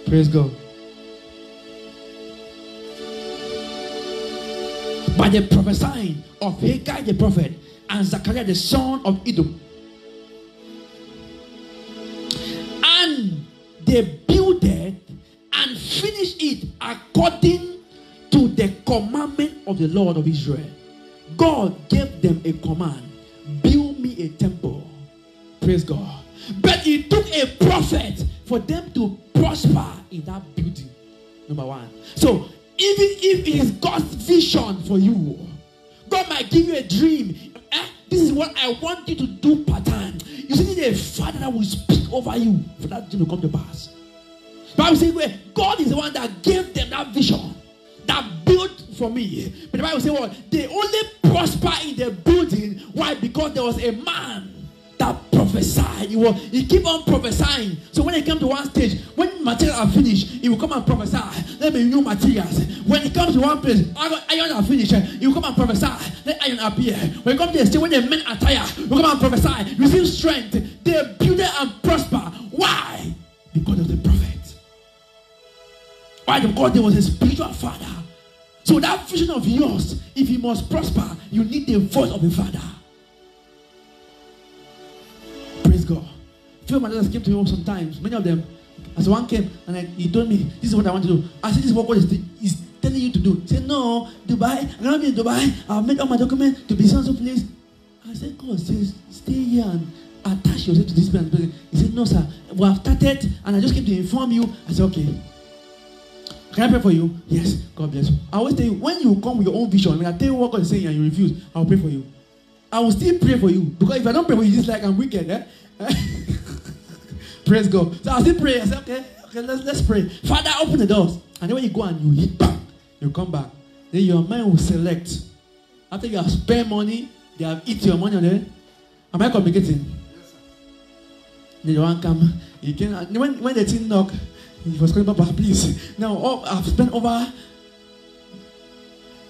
Praise God. By the prophesying of Hagar the prophet and Zechariah the son of Iddo. And they builded and finished it according to the commandment of the Lord of Israel. God gave them a command. Build me a temple. Praise God. But it took a prophet for them to prosper in that building. Number one. So, even if it is God's vision for you, God might give you a dream. This is what I want you to do part-time. You see, need a father that will speak over you for that dream to come to pass. Bible says, God is the one that gave them that vision, that built for me. But the Bible says what? They only prosper in the building. Why? Because there was a man that prophesied. He keep on prophesying. So when he came to one stage, when materials are finished, he will come and prophesy. Let me new materials. When he comes to one place, iron are finished, he will come and prophesy. Let iron appear. When he comes to the stage, when the men are tired, he will come and prophesy. Receive strength. They build it and prosper. Why? Because of the prophet. Why? Because there was a spiritual father. So that vision of yours, if you must prosper, you need the voice of a father. Praise God. Few of my brothers came to me sometimes. Many of them, as one came and he told me, this is what I want to do. I said, this is what God is telling you to do. He said, no, Dubai. I'm not in Dubai. I've made all my documents to be some place. I said, God says, stay here and attach yourself to this person. He said, no, sir. We have started and I just came to inform you. I said, okay. Can I pray for you? Yes. God bless you. I always tell you, when you come with your own vision, when I tell you what God is saying and you refuse, I will pray for you. I will still pray for you. Because if I don't pray for you, it's like I'm wicked. Praise God. So I'll still pray. I say, okay, let's pray. Father, open the doors. And then when you go and you hit back, you come back. Then your mind will select. After you have spent money, they have eaten your money on there. Am I communicating? Yes, sir. Then you want to come. You can, when the thing knock, he was calling, Papa, please. Now, I've spent over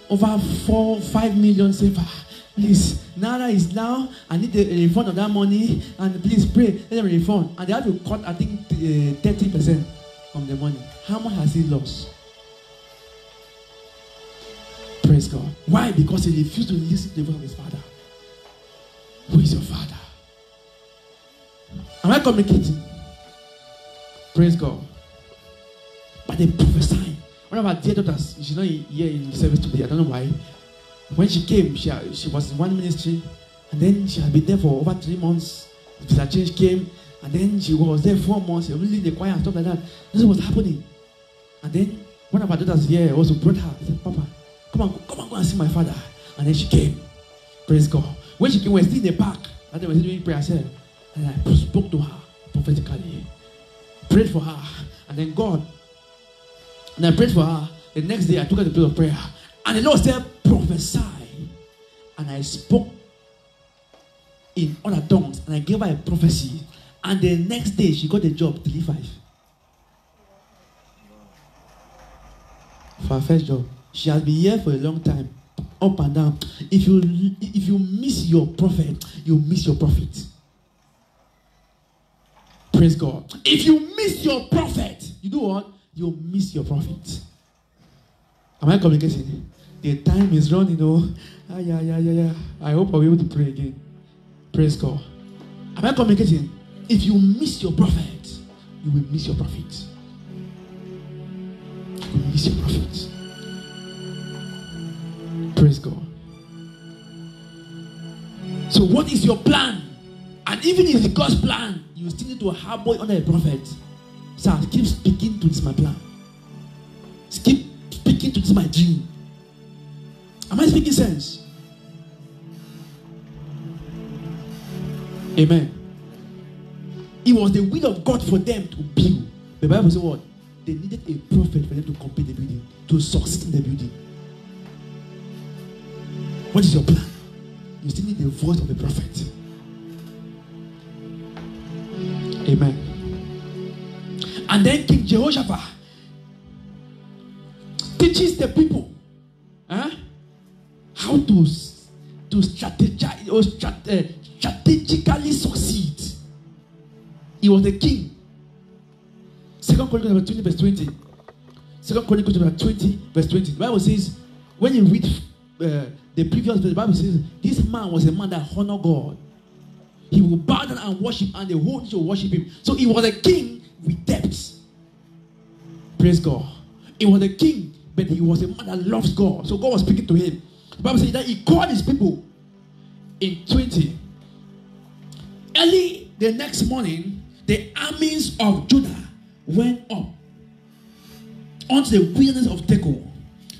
4-5 million safer. Please, Nara is now. I need the refund of that money, and please pray. Let them refund, and they have to cut, I think, 30% from the money. How much has he lost? Praise God. Why? Because he refused to listen to the voice of his father. Who is your father? Am I communicating? Praise God. But they prophesy. One of our dear daughters, she's not here in the service today. I don't know why. When she came, she was in one ministry, and then she had been there for over 3 months. The visa change came, and then she was there 4 months. She was really in the choir and stuff like that. This is what's happening. And then one of our daughters here also brought her. She said, Papa, come on, go and see my father. And then she came. Praise God. When she came, we were still in the park. And then we were doing prayer. And I spoke to her prophetically. Prayed for her. And then God. And I prayed for her. The next day, I took her to the place of prayer. And the Lord said, prophesy. And I spoke in other tongues. And I gave her a prophecy. And the next day, she got a job, 3-5. For her first job. She has been here for a long time. Up and down. If you miss your prophet, you miss your profit. Praise God. If you miss your prophet, you do what? You miss your profit. Am I communicating? The time is running, Yeah. I hope I'll be able to pray again. Praise God. Am I communicating? If you miss your prophet, you will miss your profit. You will miss your profit. Praise God. So what is your plan? And even if it's God's plan, you still need to harbor under a prophet. Sir, keep speaking to this my plan. Keep speaking to this my dream. Am I speaking sense? Amen. It was the will of God for them to build. The Bible says what? They needed a prophet for them to complete the building, to succeed in the building. What is your plan? You still need the voice of the prophet. Amen. And then King Jehoshaphat teaches the people how to strategize or strategically succeed. He was the king. 2 Chronicles 20 verse 20. 2 Chronicles 20 verse 20. The Bible says, when you read the previous verse, the Bible says, this man was a man that honored God. He will bow down and worship, and the whole nation will worship him. So he was a king with depth. Praise God. He was a king, but he was a man that loves God. So God was speaking to him. The Bible says that he called his people in 20. Early the next morning, the armies of Judah went up onto the wilderness of Tekoa.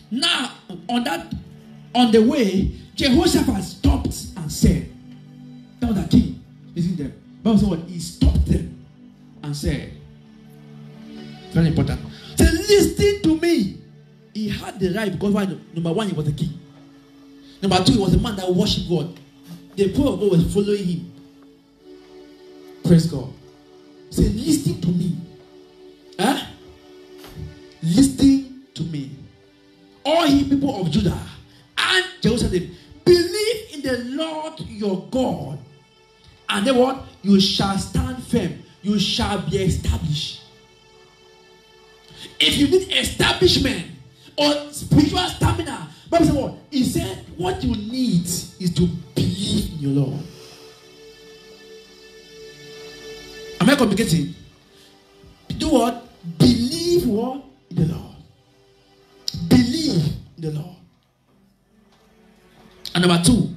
Now, on the way, Jehoshaphat stopped and said, that was the king. Listen to them. Bible said what? He stopped them and said, very important. Say, listen to me. He had the right because why? Number one, he was the king. Number two, he was a man that worshipped God. The people of God was following him. Praise God. Say, listen to me. Huh? Listen to me. All ye people of Judah and Jerusalem, believe in the Lord your God. And then what? You shall stand firm. You shall be established. If you need establishment or spiritual stamina, Bible said what? He said what you need is to believe in your Lord. Am I communicating? Do what? Believe what? In the Lord. Believe in the Lord. And number two,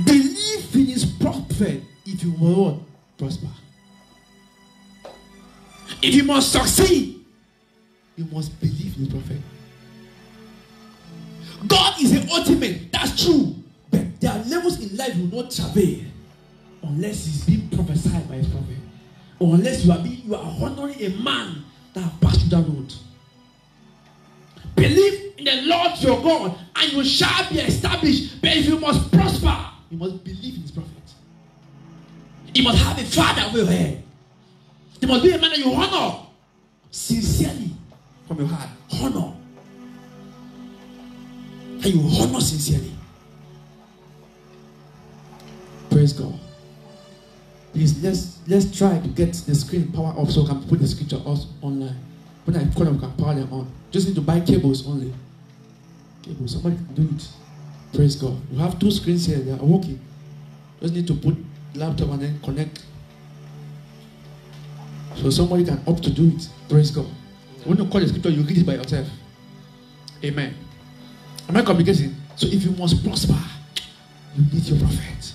believe in his prophet if you will prosper. If you must succeed, you must believe in his prophet. God is the ultimate, that's true. But there are levels in life you will not travail unless he's being prophesied by his prophet. Or unless you are honoring a man that passed through that road. Believe in the Lord your God and you shall be established. But if you must prosper, you must believe in his prophet. You must have a father over your head. There must be a man that you honor sincerely from your heart. Honor. And you honor sincerely. Praise God. Please, let's try to get the screen power off so I can put the scripture online. When I call them, I can power them on. Just need to buy cables only. Cables, somebody can do it. Praise God. You have two screens here, they are working. Just need to put laptop and then connect. So somebody can opt to do it. Praise God. When you call the scripture, you read it by yourself. Amen. Am I communicating? So if you must prosper, you need your prophet.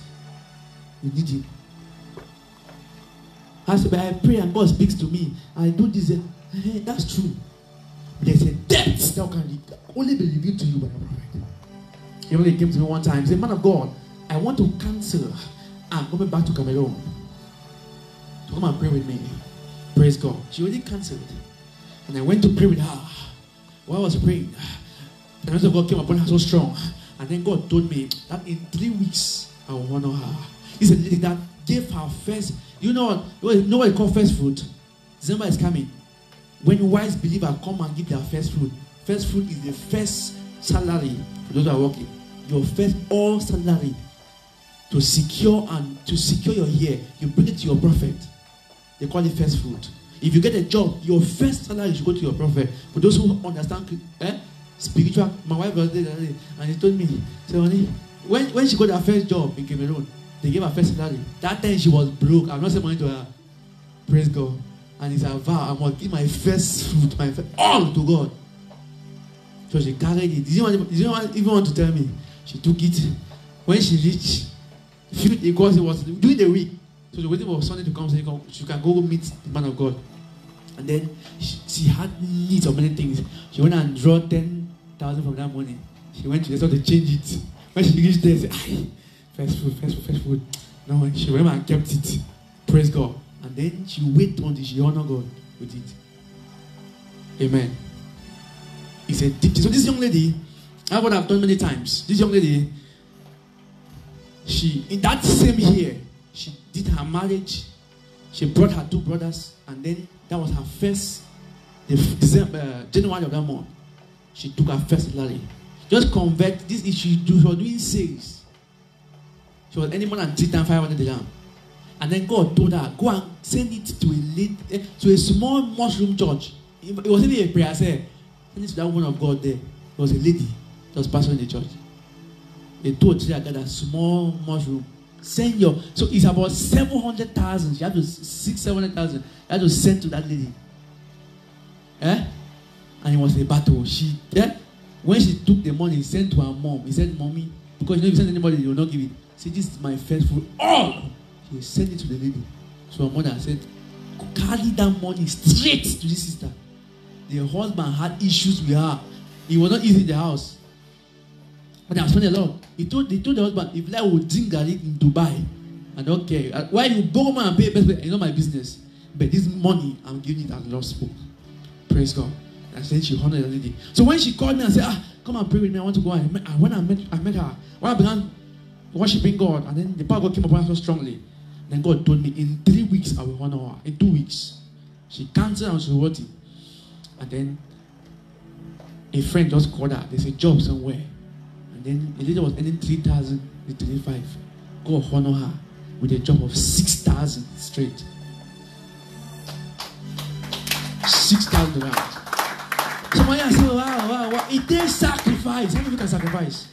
You need him. I say, but I pray and God speaks to me. I do this. That's true. But there's a depth that can only be revealed to you by a prophet. He only came to me one time. He said, man of God, I want to cancel and go back to Cameroon to come and pray with me. Praise God. She already cancelled. And I went to pray with her. While I was praying, the anointing of God came upon her so strong. And then God told me that in 3 weeks, I will honor her. He said, lady that gave her first, you know what you call first fruit? December is coming. When wise believers come and give their first fruit is the first salary for those who are working. Your first all salary to secure your year, you bring it to your prophet. They call it first fruit. If you get a job, your first salary should go to your prophet. For those who understand spiritual, my wife was there and he told me, so when she got her first job in Cameroon, they gave her first salary. That time she was broke. I'm not saying money to her. Praise God. And it's a vow. I must give my first fruit, all to God. So she carried it. Did you even want to tell me? She took it. When she reached, because it was during the week. So she waiting for Sunday to come so she can go meet the man of God. And then she had needs of many things. She went and draw 10,000 from that money. She went to the store to change it. When she reached there, she said, first food. No, she went and kept it. Praise God. And then she waited until she honored God with it. Amen. He said, so this young lady, that's what I've done many times. This young lady, she, in that same year, she did her marriage. She brought her 2 brothers, and then that was her first, January of that month. She took her first salary. Just convert this issue. She was doing sales. She was any more than 3 times 500 dirham. And then God told her, go and send it to a small mushroom church. It wasn't even a prayer. I said, send it to that woman of God there. There was a lady that was pastoring the church. They told her that a small mushroom. Send your, so it's about 700,000. She had to 700,000. You had to send to that lady. And it was a battle. When she took the money, sent to her mom. He said, Mommy, because if you send anybody, they will not give it. Say, this is my first food. All! She sent it to the lady. So her mother said, carry that money straight to this sister. The husband had issues with her. He was not easy in the house. But I was spending a lot. They told the husband, if I would drink garlic in Dubai, I don't care. Why you borrow money and pay best, it's not my business. But this money, I'm giving it as gospel. Praise God. And then she honored the lady. So when she called me and said, come and pray with me, I want to go. And when I met her, when I began worshiping God, and then the power of God came upon her so strongly. Then God told me, in 3 weeks, I will honor her. In 2 weeks. She canceled and she wrote it. And then a friend just called her. There's a job somewhere. And then the lady was earning 3,035. God honored her with a job of 6,000 straight. 6,000 around. Somebody said, wow. It takes sacrifice. How many people can sacrifice?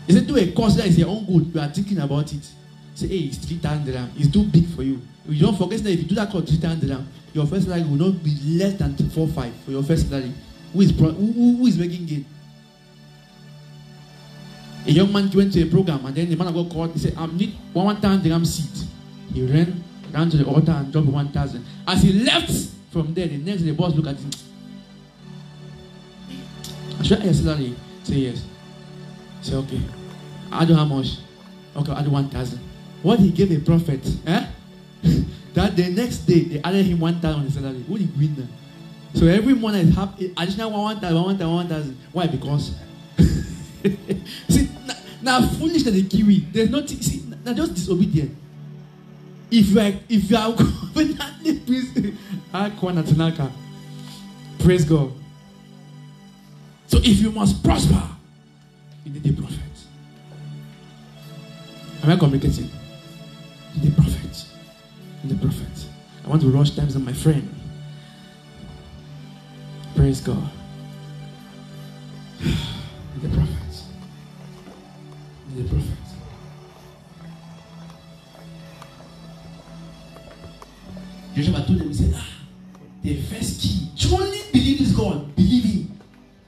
He said, do a course that is your own good. You are thinking about it. Say, hey, it's 3,000 dirham. It's too big for you. You don't forget that if you do that course 3,000 dirham, your first salary will not be less than 4-5 for your first salary. Who is making it? A young man went to a program, and then the man of God called. He said, I need 1,000 dirham seat. He ran to the altar and dropped 1,000. As he left from there, the next day, the boss looked at him. Should I have salary? Say yes. Say okay. I do how much? Okay, I do 1,000. What he gave a prophet, that the next day they added him 1,000 on his salary. Who did win then? So every month I have additional 1,000. Why? Because see, now foolish that the Kiwi. There's nothing. See, now just disobedient. If you are covenantly praise God. So if you must prosper, you need a prophet. Am I communicating? You need a prophet. You need a prophet. I want to rush times on my friend. Praise God. You need a prophet. You need a prophet. Joshua told them, he said, the first key, truly believe this God. Believe him.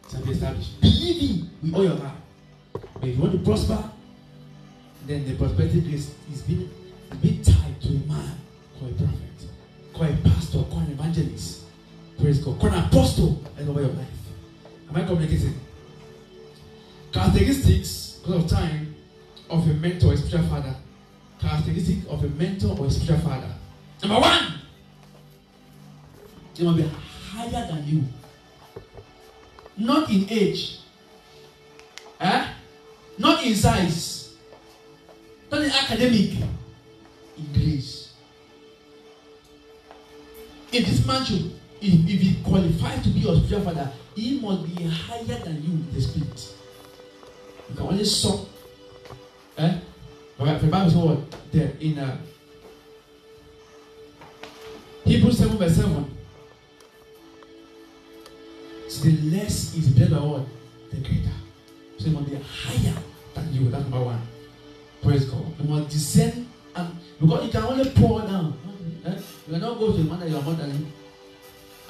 Shall be established. Believe him with all your heart. But if you want to prosper, then the prosperity grace is being tied to a man called a prophet, called a pastor, called an evangelist. Praise God. Called an apostle in the way of life. Am I communicating? Characteristics, because of time, of a mentor or a spiritual father. Characteristics of a mentor or a spiritual father. Number 1. They must be higher than you. Not in age. Not in size. Not in academic. In grace. If this man should, if he qualifies to be your spiritual father, he must be higher than you in the spirit. You can only suck. The Bible says what? There in Hebrews 7 verse 7. So the less is better what? The greater. So it must be higher than you. That's number 1. Praise God. You must descend, and because you can only pour down. You cannot go to the man that you are modeling.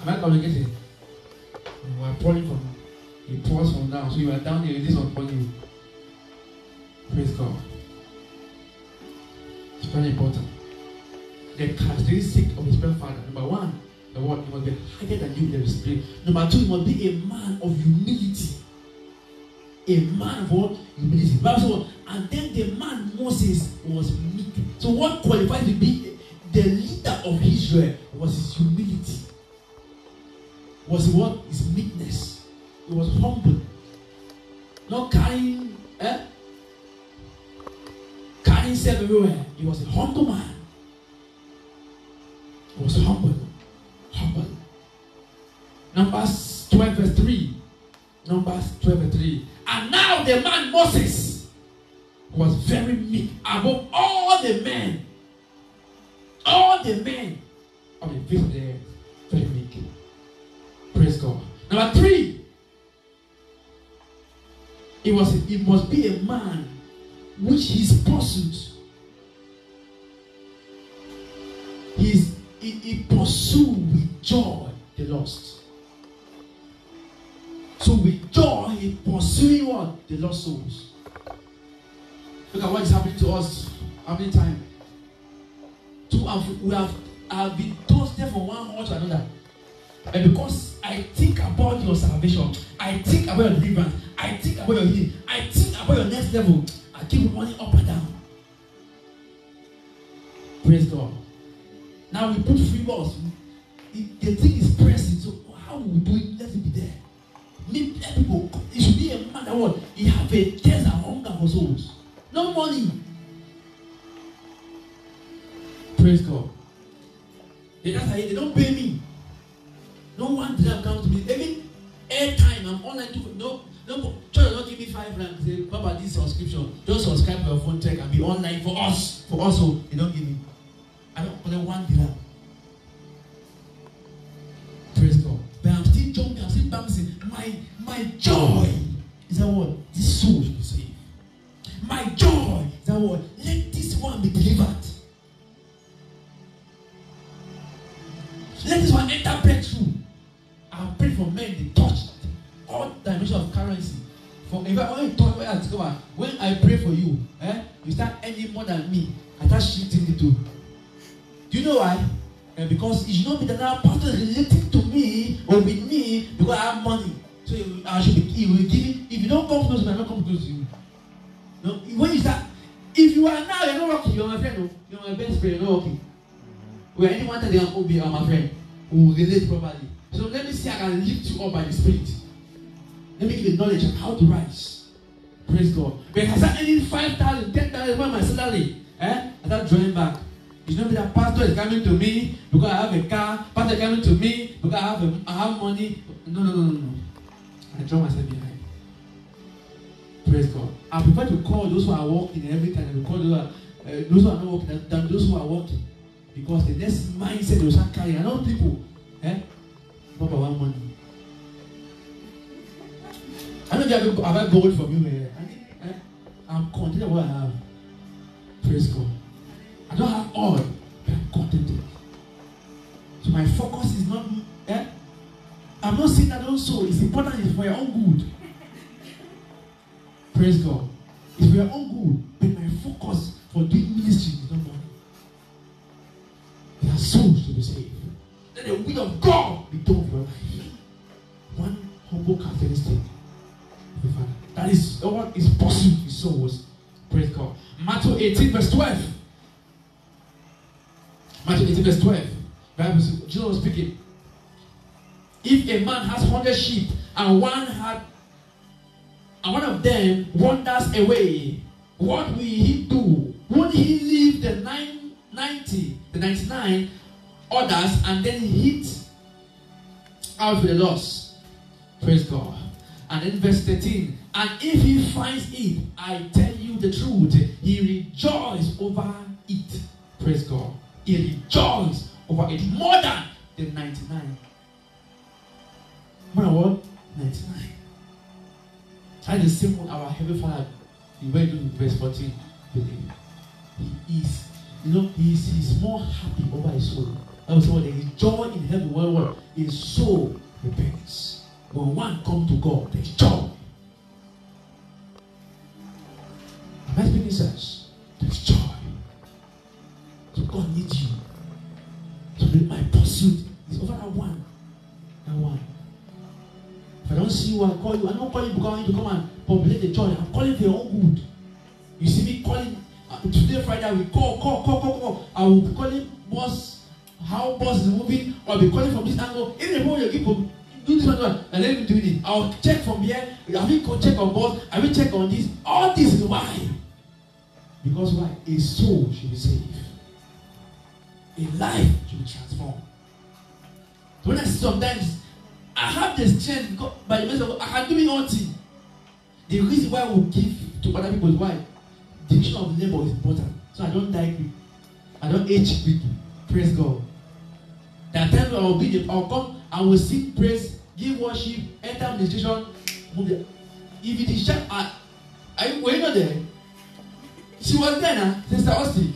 Am I communicating? You are pouring from, he pours from down. So you are down here, this one upon you. Praise God. It's very important. the characteristic of his spiritual father. Number one, the word, he must be higher than you in the spirit. Number two, he must be a man of humility. A man of what? Humility. Bible, and then the man Moses was meek. So what qualified to be the leader of Israel was his humility. Was what? His meekness. He was humble. Not carrying himself everywhere. He was a humble man. He was humble. Humble. Numbers 12 verse 3. Numbers 12 verse 3. And now the man Moses was very meek above all the men. All the men of the face of the earth. Very meek. Praise God. Number 3. It must be a man which his pursuit. He pursue with joy the lost. So with joy, he pursuing what? The lost souls. Look at what is happening to us. How many times? We have been toasted from one hall to another. And because I think about your salvation, I think about your deliverance, I think about your healing, I think about your next level, I keep running up and down. Praise God. Now we put free balls. The thing is pressing. So how will we do it? Let it be there. People, it should be a man that what? He have a thirst and hunger for souls. No money. Praise God. They don't pay me. No one did come to me. Even airtime, I'm online too. No, church don't give me 5 rand. Say, Papa, this subscription. Just subscribe to your phone check and be online for us. For us, so they don't give me. I don't collect 1 dirham. Praise God. But I'm still jumping, I'm still bouncing. My joy is that what? This soul should be saved. My joy is that what? Let this one be delivered. Let this one enter breakthrough. I pray for men, they touch all dimensions of currency. If I only talk about discover, when I pray for you, you start earning more than me. I start shifting it too. Do you know why? Because it should not be that now pastor is relating to me or with me because I have money. So I should be, he will give it. If you don't come close, I will not come close to you. No, when you start, if you are now, you're not working, you're my friend, no? You're my best friend, you're not working. Where anyone that they will be my friend, who will relate properly. So let me see, I can lift you up by the Spirit. Let me give you knowledge of how to rise. Praise God. When I start earning 5,000, 10,000, my salary, I start drawing back. It's not that pastor is coming to me because I have a car. Pastor is coming to me because I have money. No. I draw myself behind. Praise God. I prefer to call those who are working every time. I call those who are not working than those who are working. Because the next mindset they will start carrying. I know people, not for one money. I know have I borrowed from you. I'm contented with what I have. Praise God. I don't have all, but I'm contented. So my focus is not, I'm not saying that also. It's important, it's for your own good. Praise God. It's for your own good. But my focus for doing ministry is not money. There are souls to be saved. Let the will of God be done for your life. One humble characteristic of the Father. That is what is possible with souls. Praise God. Matthew 18 verse 12. Matthew 18 verse 12. Bible says, Jesus was speaking. If a man has 100 sheep and one of them wanders away, what will he do? Won't he leave the 99 others and then hit out with the loss? Praise God. And then verse 13. And if he finds it, I tell you the truth, he rejoices over it. Praise God. He rejoices over it more than the 99. More than what? 99. That is the same one our Heavenly Father, the way in verse 14, believe. He is, he's more happy over his soul. That was what there is joy in heaven. What? His soul repents. When one comes to God, there is joy. Am I speaking sense? There is joy. So God needs you. If I don't see you, I call you. I'm not calling you because I want you to come and populate the church. I'm calling for your own good. You see me calling today, Friday, I will call. I will be calling boss, how boss is moving, or I'll be calling from this angle. Even the moment you keep do this one, and let me do it. I'll check from here. I will check on boss. I will check on this. All this is why. Because why? A soul should be saved. A life should be transformed. So when I see sometimes, I have the strength because by the mercy of God, I can do it all things. The reason why I will give to other people is why division of labor is important. So I don't die people. I don't age people. Praise God. There are times when I'll come and will sing praise, give worship, enter administration, move there. If it is sharp, were you not there? She was there now, Sister Austin.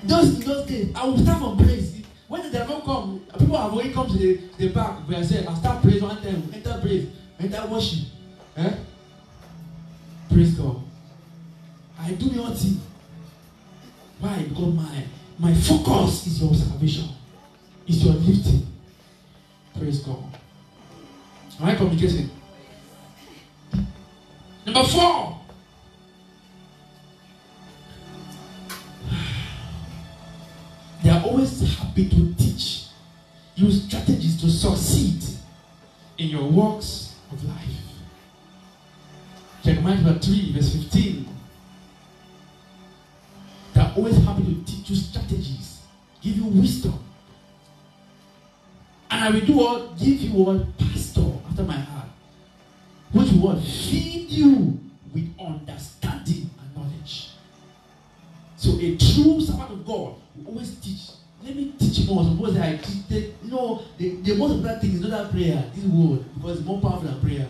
Those days, I will start from praise. When the devil come, people have already come to the back where I say, I'll start praise one time, enter praise, enter worship. Praise God. I do my own thing. Why? Because my focus is your salvation. Is your lifting. Praise God. Am I communicating? Number 4. They are always happy to teach. Use strategies to succeed in your walks of life. Jeremiah 3, verse 15. They are always happy to teach you strategies, give you wisdom. And I will do what? Give you what? Pastor after my heart. Which will feed you with understanding and knowledge. So a true servant of God will always teach. Let me teach more. Suppose I teach the most important thing is not that prayer, this word, because it's more powerful than prayer.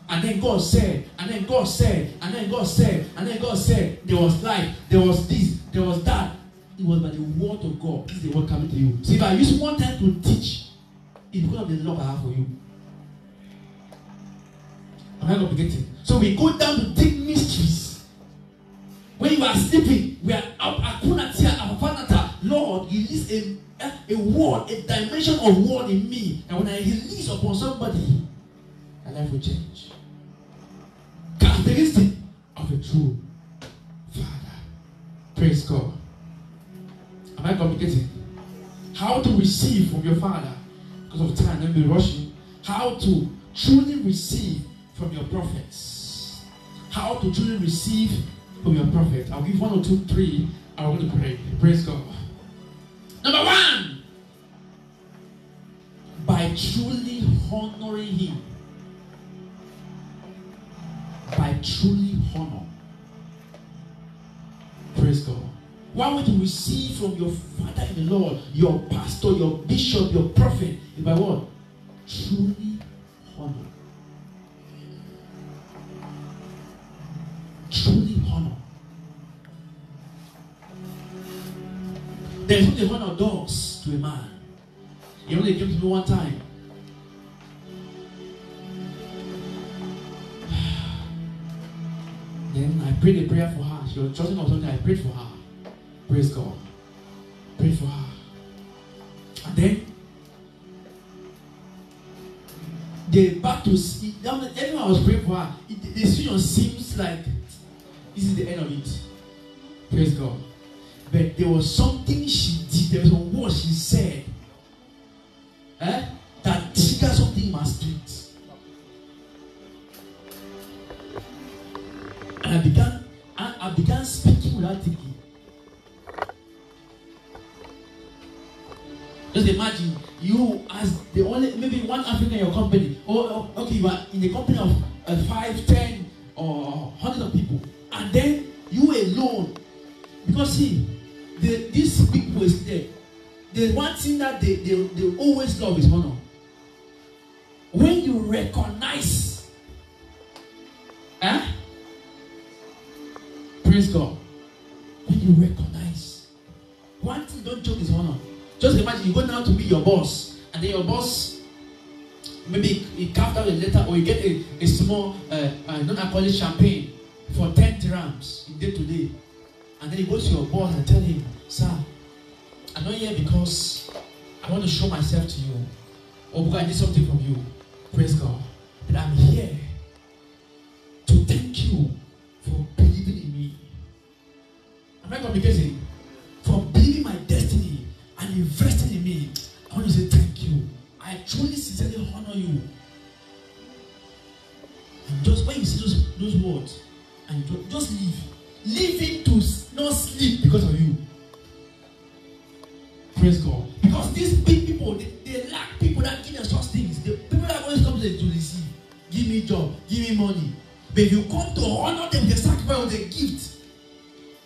And then God said, and then God said, and then God said, and then God said, there was life, there was this, there was that. It was by the word of God. This is the word coming to you. So if I use one time to teach, it's because of the love I have for you. Am I complicated? So we go down to deep mysteries. When you are sleeping, we are up. Lord, release a word, a dimension of word in me. And when I release upon somebody, my life will change. Characteristic of a true father. Praise God. Am I communicating? How to receive from your father? Because of time, let me rush you. How to truly receive from your prophets. How to truly receive from your prophet. I'll give 1 or 2, 3. I want to pray. Praise God. Number 1. By truly honoring him. By truly honor. Praise God. One way to receive from your father in the Lord, your pastor, your bishop, your prophet, is by what? Truly honor. Truly honor. There is what the honor does to a man. He only came to me one time. Then I prayed a prayer for her. She was trusting or something. I prayed for her. Praise God. Prayed for her. And then the back to see. Everyone I was praying for her, the situation seems like this is the end of it. Praise God. But there was something she did. There was a word she said. That triggered something in my spirit. And I began speaking without thinking. Just imagine you as the only, maybe one African in your company, or okay, you are in a company of 5, 10, or hundreds of people, and then you alone. Because see, these people is there. The one thing that they always love is honor. When you recognize, praise God. When you recognize, one thing don't joke is honor. Just imagine you go down to meet your boss, and then your boss maybe he carved out a letter, or you get a small non-alcoholic champagne for 10 dirhams in day to day, and then you go to your boss and tell him, "Sir, I'm not here because I want to show myself to you. or because I need something from you. Praise God. But I'm here to thank you for believing in me. Am I communicating? For believing my destiny and investing in me. I want to say thank you. I truly, sincerely honor you. And just when you see those words, and just leave. Leave him to not sleep because of you. Praise God. Because these big people, they lack people that give them such things. The people that always come to receive. Give me job, give me money. But if you come to honor them, they sacrifice with a gift.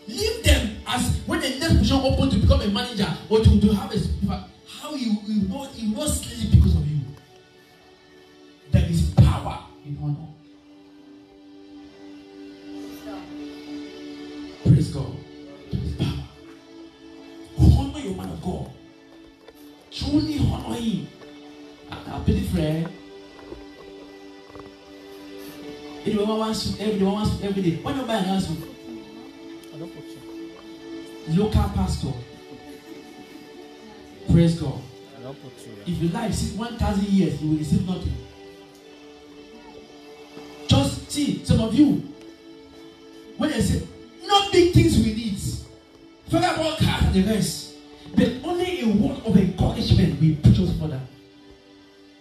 Leave them as when the next position open to become a manager or to have a how you will not sleep because of you. There is power in honor. Praise God. There is power. Honor your man of God. Truly honor him. I'll be the friend. Anyone wants to every day. When you buy an house, local pastor. Praise God. If you like 1,000 years, you will receive nothing. Just see, some of you, when they say, no big things we need, forget about cars and the rest, but only a word of encouragement will push us further.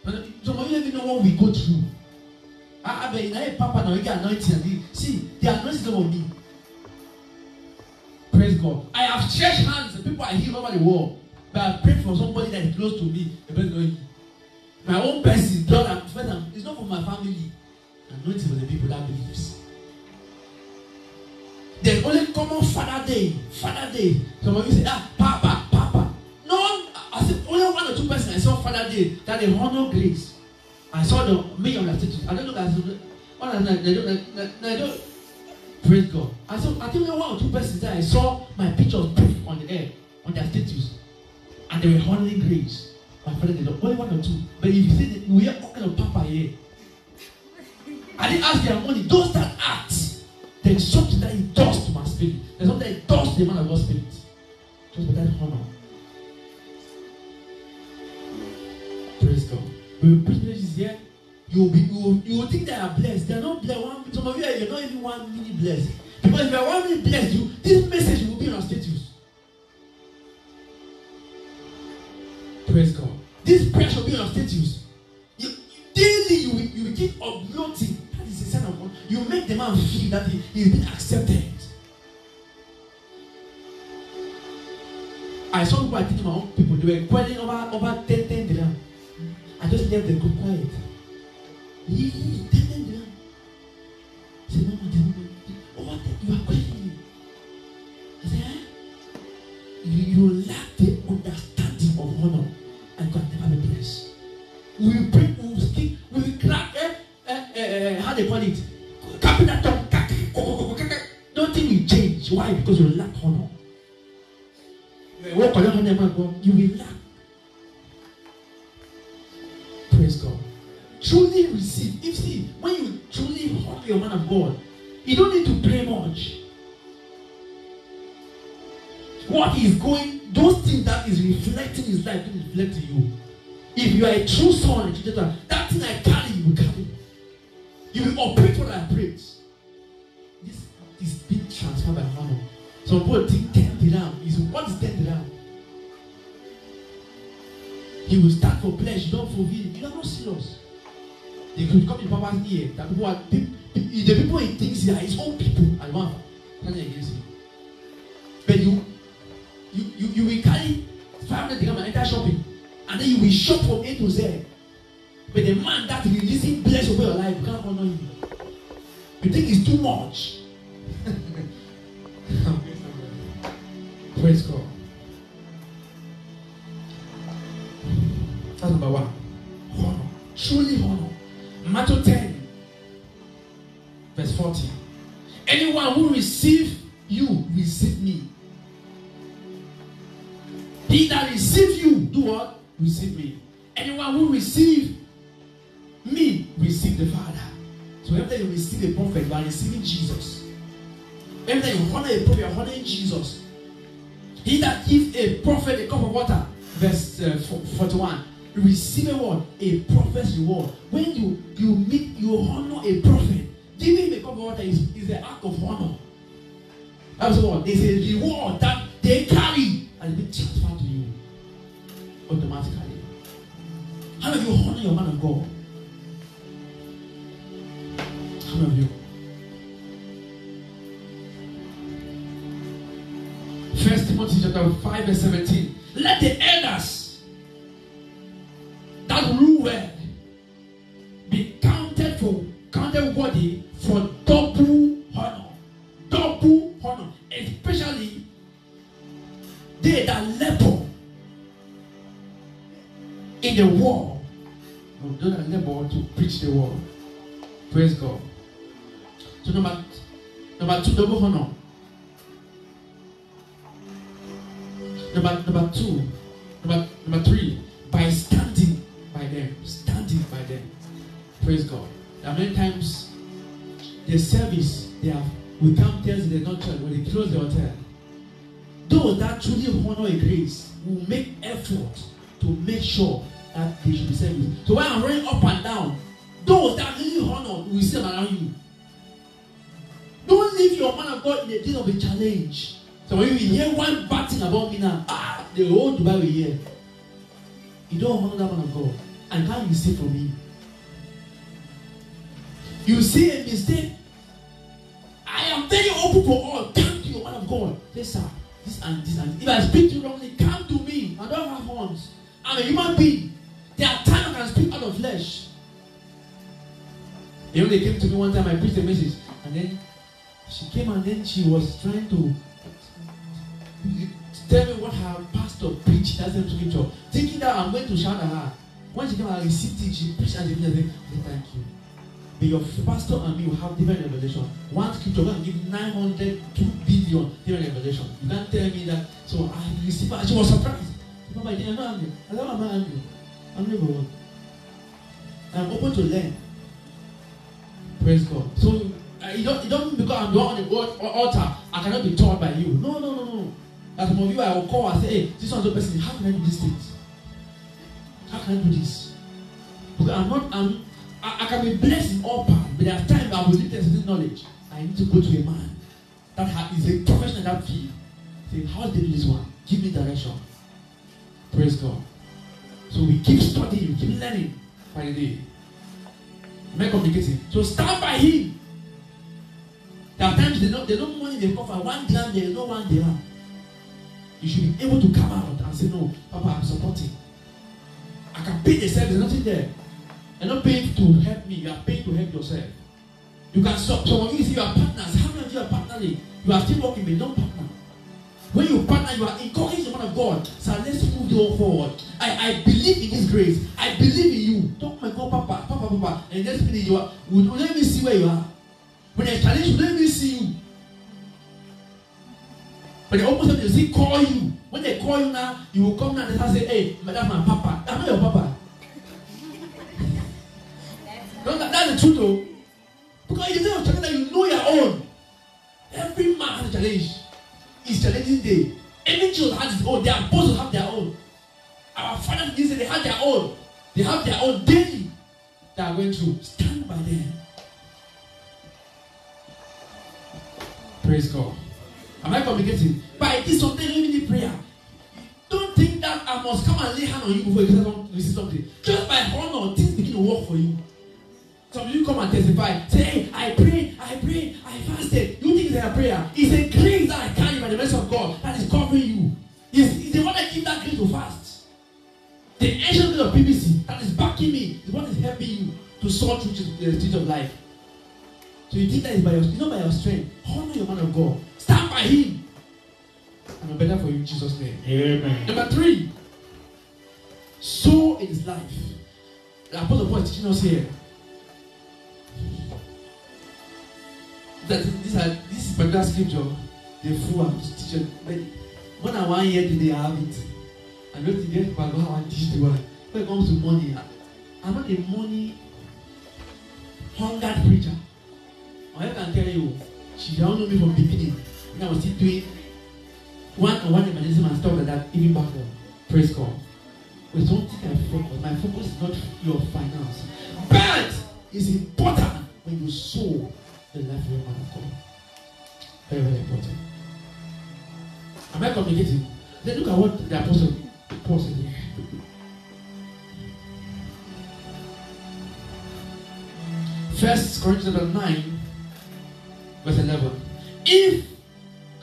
But some of you don't even know what we go through. Papa, now you get anointing. See, the anointing on me. Praise God. I have stretched hands. People are healed over the world. But I pray for somebody that is close to me. My own person, God, it's not for my family. Anointing for the people that believe this. There's only common Father Day. Father Day. Some of you say, Papa. No, I said only 1 or 2 persons I saw Father Day that they honor grace. I saw the me on the status. I don't know that. They don't. Praise God. I think 1 or 2 persons that I saw my pictures on the air, on their status. And they were honoring grace. My father did not. Only 1 or 2. But if you see that we are all kind of Papa here. I didn't ask their money. Those that act, there's something that it does to my spirit. There's something that it does to the man of God's spirit. Just for that honor. Praise God. When you preach messages here, you will think they are blessed. They are not blessed. Some of you are not even 1 minute blessed. Because if you are 1 minute blessed, this message will be on our status. Praise God. This prayer shall be on our status. Daily you will keep uploading. That is a sign of God. You make the man feel that he is being accepted. I saw people I teach my own people. They were quelling over 10 dirham. I just left the group quiet. 10 dirham. I said, no, over 10, you are questioning me. I said, you lack the understanding of honor and God never be blessed. We will break, we will speak, we will crack, how they call it? Nothing will change. Why? Because you lack honor. You will lack. Praise God. Truly receive. When you truly honor your man of God, you don't need to pray much. What is going, those things that is reflecting his life will reflect to you. If you are a true son, a true daughter, that thing I carry, you will carry. You will operate what I operate. This is being transferred by honor. Some people think 10 dirham. What is 10 dirham? He will stand for pledge, not for will. You are not serious. They could come in Papa's ear. That people are the people he thinks are his own people and one standing against him. But you will carry 500 dirham and enter shopping. And then you will shop from A to Z. But the man that releasing bless over your life, you can't honor him. You think it's too much. Praise God. That's number 1. Honor. Truly honor. Matthew 10, verse 40. Anyone who receives you, receive me. He that receives you, do what? Receive me. Anyone who receives me, receive the Father. So every time you receive a prophet, you are receiving Jesus. Every time you honor a prophet, you are honoring Jesus. He that gives a prophet a cup of water, verse 41, receive a word, a prophet's reward. When you honor a prophet, giving him a cup of water is the act of honor. That's what there's a reward that they carry and be transferred to you automatically. How do you honor your man of God? How do you? 1 Timothy chapter 5 verse 17. Let the elders that rule well be counted worthy for double honor. Double honor. Especially they that labor in the war. Those that labor to preach the word. Praise God. So number 2, double honor. Number 3, by standing by them. Standing by them. Praise God. There are many times the service we come Thursday, they not church, when they close the hotel. Those that truly honor a grace will make effort to make sure that they should be service. So when I'm running up and down, those that really honor will sit around you. Don't leave your man of God in the day of a challenge. So when you hear one bad thing about me now, the whole Dubai will hear. You don't honor that man of God. And can't you see from me? You see a mistake. I am very open for all. Come to your man of God. Say, sir, this and this and this. If I speak to you wrongly, come to me. I don't have horns. I'm a human being. There are times I can speak out of flesh. You know, they came to me one time, I preached a message, and then she came and then she was trying to tell me what her pastor preached. That's the scripture. Thinking that I'm going to shout at her. When she came and received it, she preached and she said, thank you. But your pastor and me will have different revelation. One scripture can give 902 billion different revelation. You can't tell me that. So I received her. She was surprised. Papa, I didn't know angry. I don't know I'm angry. I'm never one. I'm open to learn. Praise God. So it don't because I'm the one on the altar, I cannot be taught by you. No. As some of you, I will call and say, hey, this one's the person. How can I do these things? How can I do this? Because I can be blessed in all parts, but there are times I will need certain knowledge. I need to go to a man that is a professional in that field. Say, how do they do this one? Give me direction. Praise God. So we keep studying, we keep learning by the day. Make communicating. So stand by him. There are times they don't money they come for 1 gram, there is no 1 dirham. You should be able to come out and say, no, Papa, I'm supporting. I can pay the service, there's nothing there. You're not paying to help me, you are paying to help yourself. You can stop. Some of you see you are partners. How many of you are partnering? You are still working, but don't partner. When you partner, you are encouraging the man of God. So let's move the whole forward. I believe in this grace. I believe in you. Don't my God, Papa. And next minute you are. Let me see where you are. When there's challenge, let me see you. But the opposite, they see call you. When they call you now, you will come now and say, hey, that's my Papa. That's not your Papa. No, that's the truth though. Because you know that you know your own. Every man has a challenge. It's challenging day. Every child has its own. They are supposed to have their own. Our fathers did say they have their own. They have their own daily. They are going through. Stand by them. Praise God. Am I communicating? By this something you need prayer. Don't think that I must come and lay hand on you before you receive something. Just by honor, things begin to work for you. Some of you come and testify. Say, hey, I prayed, I fasted. You think it's a prayer? It's a grace that I carry by the mercy of God that is covering you. It's the one that gives that grace to fast. The ancient of PBC that is backing me is what is helping you to soar through the street of life. So you think that is by not by your strength. Honor your man of God. Stand by him. And I'm better for you in Jesus' name. Amen. Number 3. Sow in his life. The Apostle Paul is teaching us here. This particular scripture, the fool and teacher. When I want here today, I have it. I don't think get people how I teach the word. When it comes to money, I'm not a money hungered preacher. I can tell you, she don't know me from the beginning. When I was still doing one-on-one evangelism and stuff like that, even back home. Praise God. We don't think I focus. My focus is not your finance. But it's important when you sow the life of your man of God. Very, very important. Am I communicating? Then look at what the apostle Paul said here. First Corinthians 9, verse 11. If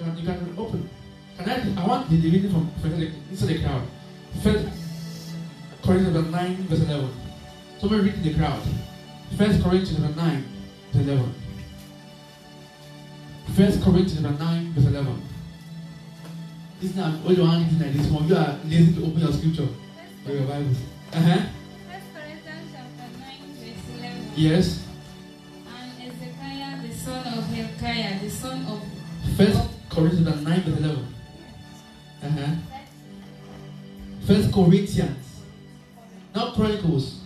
you can open, I want the reading from inside the crowd. First Corinthians 9, verse 11. Somebody read in the crowd. First Corinthians 9, verse 11. First Corinthians 9, verse 11. This is not all you want like this one. You are lazy to open your scripture or your Bible. First Corinthians chapter 9, verse 11. Yes. And Ezekiah, the son of Hilkiah, the son of First Corinthians 9, verse 11. First Corinthians. Not Chronicles.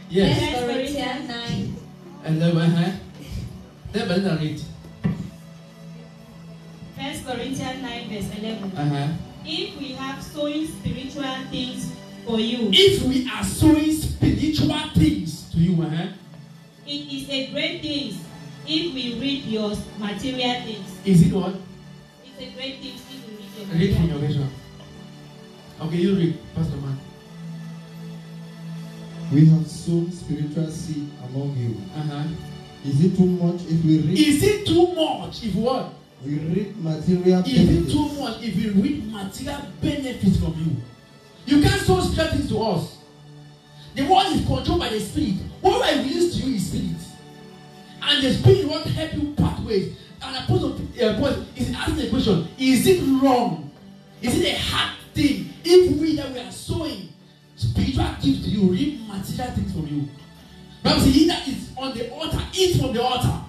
Yes. First Corinthians 9. 11. Then read. First Corinthians 9, verse 11. If we have sowing spiritual things for you, if we are sowing spiritual things to you, it is a great thing if we read your material things. Is it what? It's a great thing if we read your Read from material your version. Okay, you read, Pastor Man. We have sown spiritual seed among you. Is it too much if we read? Is it too much if what? We read material Is benefits. it too much if we read material benefits from you? You can't sow spiritual things to us. The world is controlled by the Spirit. What I release to you is Spirit. And the Spirit won't help you pathways. And Apostle Paul is asking the question, is it wrong? Is it a hard thing if we that we are sowing spiritual gifts to you, read material things from you? Bible says, he that is on the altar, eat from the altar.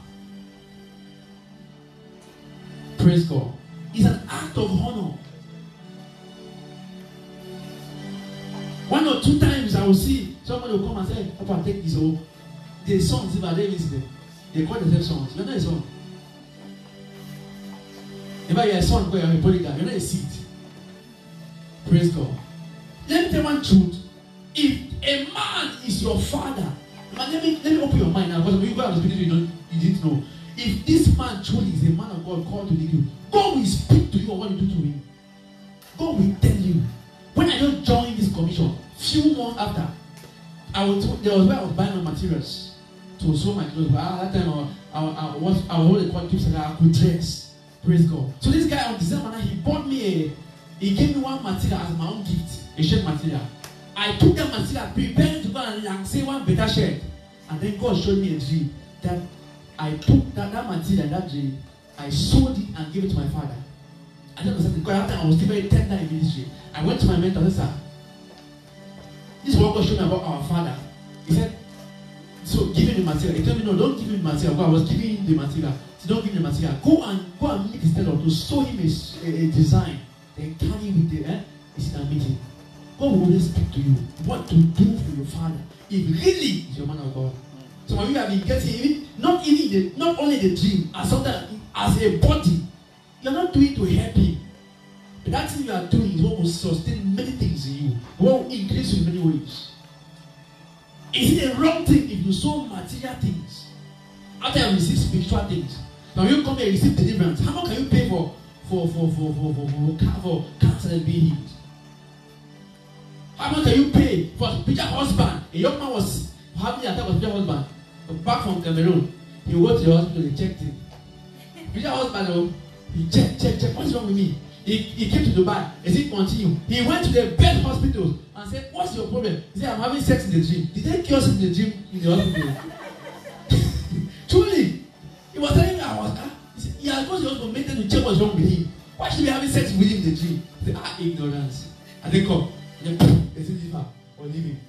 Praise God. It's an act of honor. One or two times I will see somebody will come and say, Papa, take this. Oh, the songs, if I don't listen, they call themselves songs. You're not a song. If you're a son, you're a polygon, you're not a seed. Praise God. Let me tell you one truth. If a man is your father, let me open your mind now, because when you go out of the you didn't know. If this man truly is a man of God called to lead you, God will speak to you on what you do to him. God will tell you. When I just joined this commission, few months after, there was where I was buying my materials to sew my clothes. But at that time, I was what they call tips that I could dress. Praise God. So this guy on December 9, he bought me he gave me one material as my own gift, a shirt material. I took that material, prepared to go and say one better shirt. And then God showed me a dream that I took that material, that dream, I sold it and gave it to my father. I don't understand because after I was still very tender in ministry. I went to my mentor and said, sir, this is what God showed me about our father. He said, so give him the material. He told me, no, don't give him the material. God, I was giving him the material. So don't give him the material. Go and meet his tailor to show him a design. Then carry with the it's a meeting. God will always speak to you what to do for your father. If really is your man of God. Some of you have been getting not only the dream, as a body. You're not doing it to help him. But that thing you are doing is what will sustain many things in you. What will increase you in many ways. Is it a wrong thing if you sow material things after you receive spiritual things? Now you come here and receive deliverance. How much can you pay for cancer and being healed? How much can you pay for a spiritual husband? A young man was having an attack with a spiritual husband. Back from Cameroon, he went to the hospital, they checked him. Spiritual husband, he checked. What's wrong with me? He came to Dubai. Is it continue? He went to the best hospitals and said, what's your problem? He said, I'm having sex in the dream. Did they cure sex in the dream in the hospital? Truly. He was telling me, he said, yeah, because he was committed to check what's wrong with him. Why should we be having sex with him in the dream? He said, ignorance. And they come. And then, they say, leave her or leave him.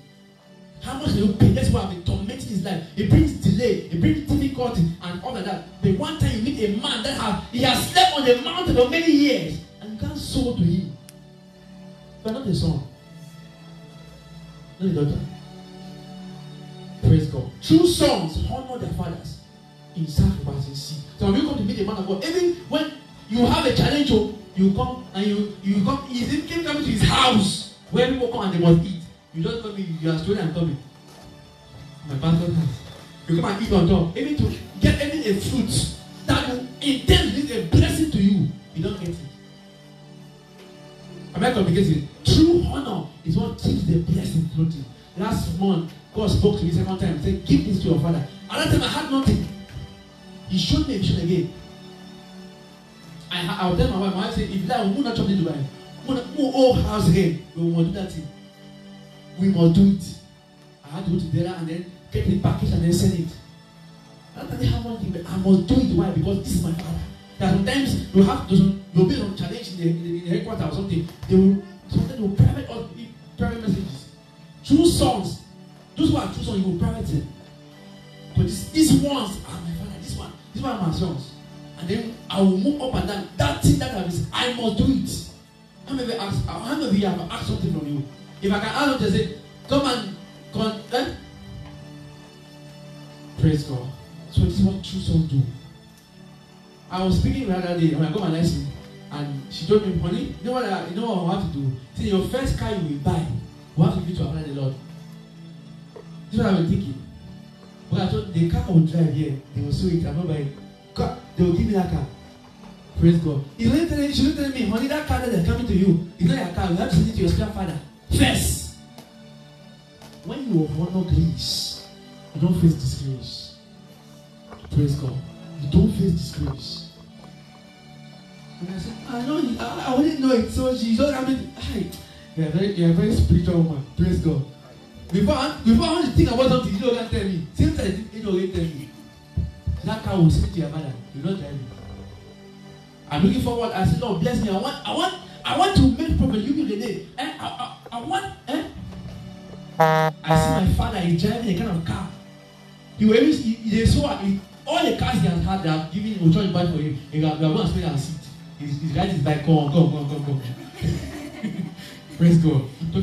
How much do you pay? That's why I've been tormenting his life. It brings delay, it brings difficulty, and all of that. But one time you meet a man that he has slept on the mountain for many years, and you can't sow to him. But not the son, not the daughter. Praise God. True sons honor their fathers in sacrifice and seed. So when you come to meet a man of God, even when you have a challenge, you come and you come. He came coming to his house where people come and they must eat. You just tell me you are storing and coming. My pastor's house. You come and eat on top. Even to get a fruit that will intend a blessing to you, you don't get it. Am I complicated? True honor is what keeps the blessing floating. Last month, God spoke to me second time. He said, give this to your father. Another time I had nothing. He showed me a vision again. I'll tell my wife said, if that will not chop into Dubai, we'll all house again. We must do that thing. We must do it. I had to go to Dera and then get the package and then send it. I don't have one thing, but I must do it. Why? Because this is my father. That sometimes you have to, you'll be on challenge in the headquarters or something. Sometimes they will private messages. True songs. Those who are true songs, you will private them. But these ones are my father. These one are my sons. And then I will move up and down. That thing that I must do it. How many of you have asked something from you? If I can ask them to say, come. Praise God. So this is what true songs do. I was speaking the other day when I got my license, and she told me, honey, you know what I have to do? See, your first car you will buy, we have to give to honor the Lord. This is what I've been thinking. But I thought the car I will drive here, they will sew it, I'm not buying. God, they will give me that car. Praise God. She was telling me, honey, that car that is coming to you, it's not your car, you have to send it to your spiritual father. First, when you honor grace, you don't face disgrace. Praise God. You don't face disgrace. And I said, I wouldn't know it. So she told me, you're a very spiritual woman. Praise God. Before I want to think about something, you don't tell me. Same time, you don't tell me. That car will send it to your mother. You don't tell me. I'm looking forward. I said, Lord, bless me. I want to make prophet. You give the name. I see my father. He's driving a kind of car. They saw all the cars he has had. They have given him a church bike for him. They are going to spend our seat. He's riding his bike. Come. Praise God.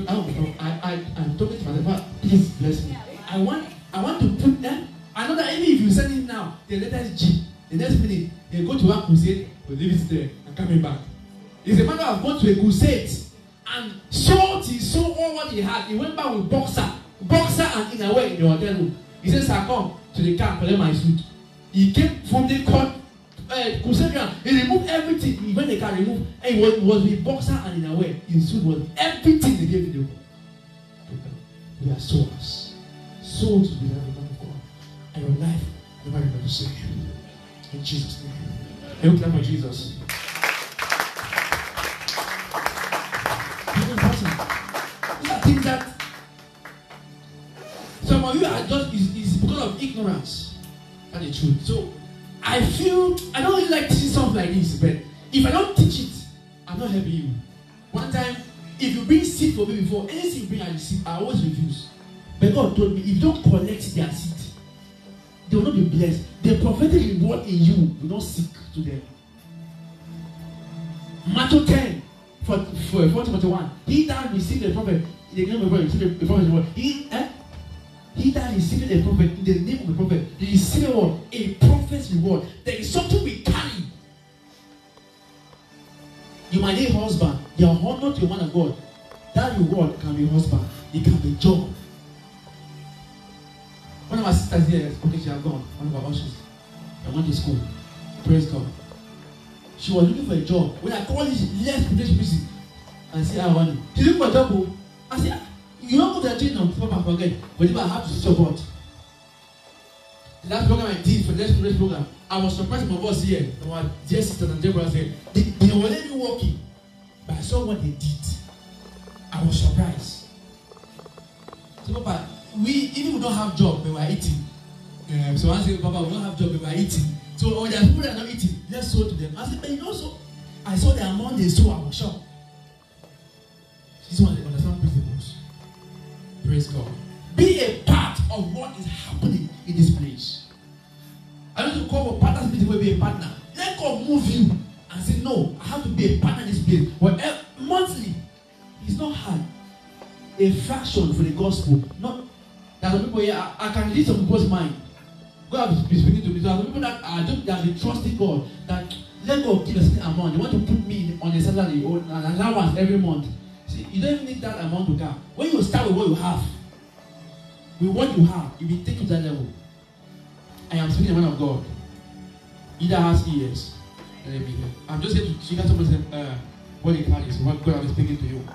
I'm talking to myself. Please bless me. I want to put them. I know that even if you send it now, the letter is G. The next minute, they go to one crusade, we leave it there and coming back. It's a matter of going to a crusade and he saw all what he had. He went back with boxer and in a way in the hotel room. He says, I come to the car, collect my suit. He came from the crusade ground. He removed everything. He went the car, removed, and he was with boxer and in a way, his suit was everything they gave him. We are souls. Souls to be the man of God. And your life never remain the same. In Jesus' name. Can you clap for Jesus? These are things that some of you are just is because of ignorance. That's the truth. So I don't really like teaching something like this, but if I don't teach it, I'm not helping you. One time, if you bring seed for me before, anything you bring I receive, I always refuse. But God told me, if you don't collect their seed, they will not be blessed. The prophetic reward in you will not seek to them. Matthew 10, 41. He that received the prophet, in the name of the prophet, received the prophet's reward. He that received the prophet, in the name of the prophet, received a prophet's reward. There is something we carry. You might need a husband. You are honored to a man of God. That reward can be a husband. It can be a job. One of my sisters here, okay, she has gone. One of our ushers. I went to school. Praise God. She was looking for a job. When I called this, let's pretend busy. And say, I want it. She looked for a job. I said, you don't go to the training and forget. But if I have to support. The last program I did for the next program, I was surprised my boss here. Our dear sisters and dear brothers here. They were already working. But I saw what they did. I was surprised. So, Papa, even we don't have job, but we are eating. So I said, Papa, we don't have job, but we are eating. So when there are people that are not eating, let's sow to them. I said, but you know, so I saw the amount they sow, I was shocked. This one, they understand principles. Praise God. Be a part of what is happening in this place. I want to call for partners meeting where be a partner. Let God move you and say, no, I have to be a partner in this place. Whatever, monthly, it's not hard. A fraction for the gospel. Not there are some people here, I can read some people's mind. God has been speaking to me. There are some people that have been trusting God. That let God give a certain amount. They want to put me on a salary or an allowance every month. See, you don't even need that amount to come. When you start with what you have, with what you have, you will take to that level. I am speaking the man of God. Either has ears. I'm just saying to you guys what the card is, what God is speaking to you.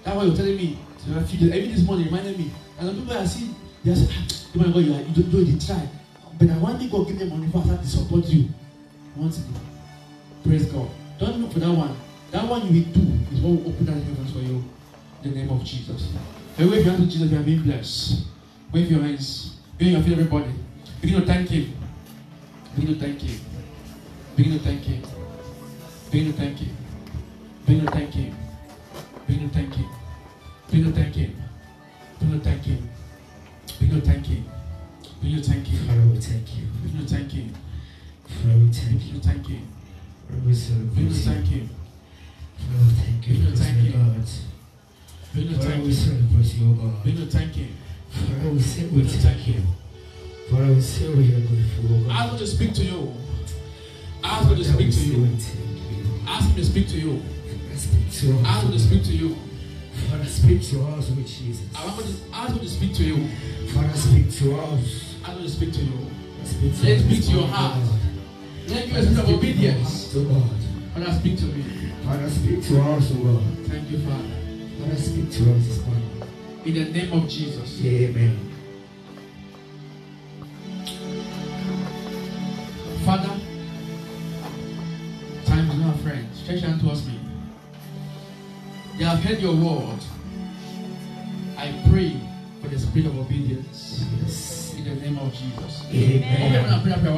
That's why you're telling me. So a few days, even this morning, reminded me. And the people I see, they say, you don't do it, try. But I want God give them money for us to support you. Once again. Praise God. Don't look for that one. That one you will do is what will open that heavens for you. In the name of Jesus. And wave your hands to Jesus, you are being blessed. Wave your hands. Begin to feel everybody. Begin to thank Him. Begin to thank Him. Begin to thank Him. Begin to thank Him. Begin to thank Him. Begin to thank Him. Begin to thank Him. Begin to thank Him. Begin to thank Him. Begin to thank Him. Father, we thank you. Begin to thank Him. Father, we thank Begin you. to thank Him. We celebrate Begin to you. thank Him. Father, we thank you. Begin to thank Him. God. Begin to Father, thank we Him. celebrate you, God. Begin to thank Him. Father, we say we Begin to thank thank you. Him. Father, we say we are grateful, God. Ask Him to speak to you. Ask Him to Father, we speak to say you. we thank you. Ask Him to speak to you. Father, speak to us. Ask Him to speak to you. Father, speak to us with Jesus. Ask Him to speak to you. Father, speak to us. Ask Him to speak to you. Speak to Let us, speak to your God. heart. Let you Father, a spirit of speak obedience. to God. Father, speak to me. Father, speak to us, O God. Thank you, Father. Father, speak to us this morning. In the name of Jesus. Amen. Father, time is not a friend. Stretch your hand towards me. They have heard your word. I pray for the spirit of obedience. Yes. In the name of Jesus. Amen. Okay, I'm going to pray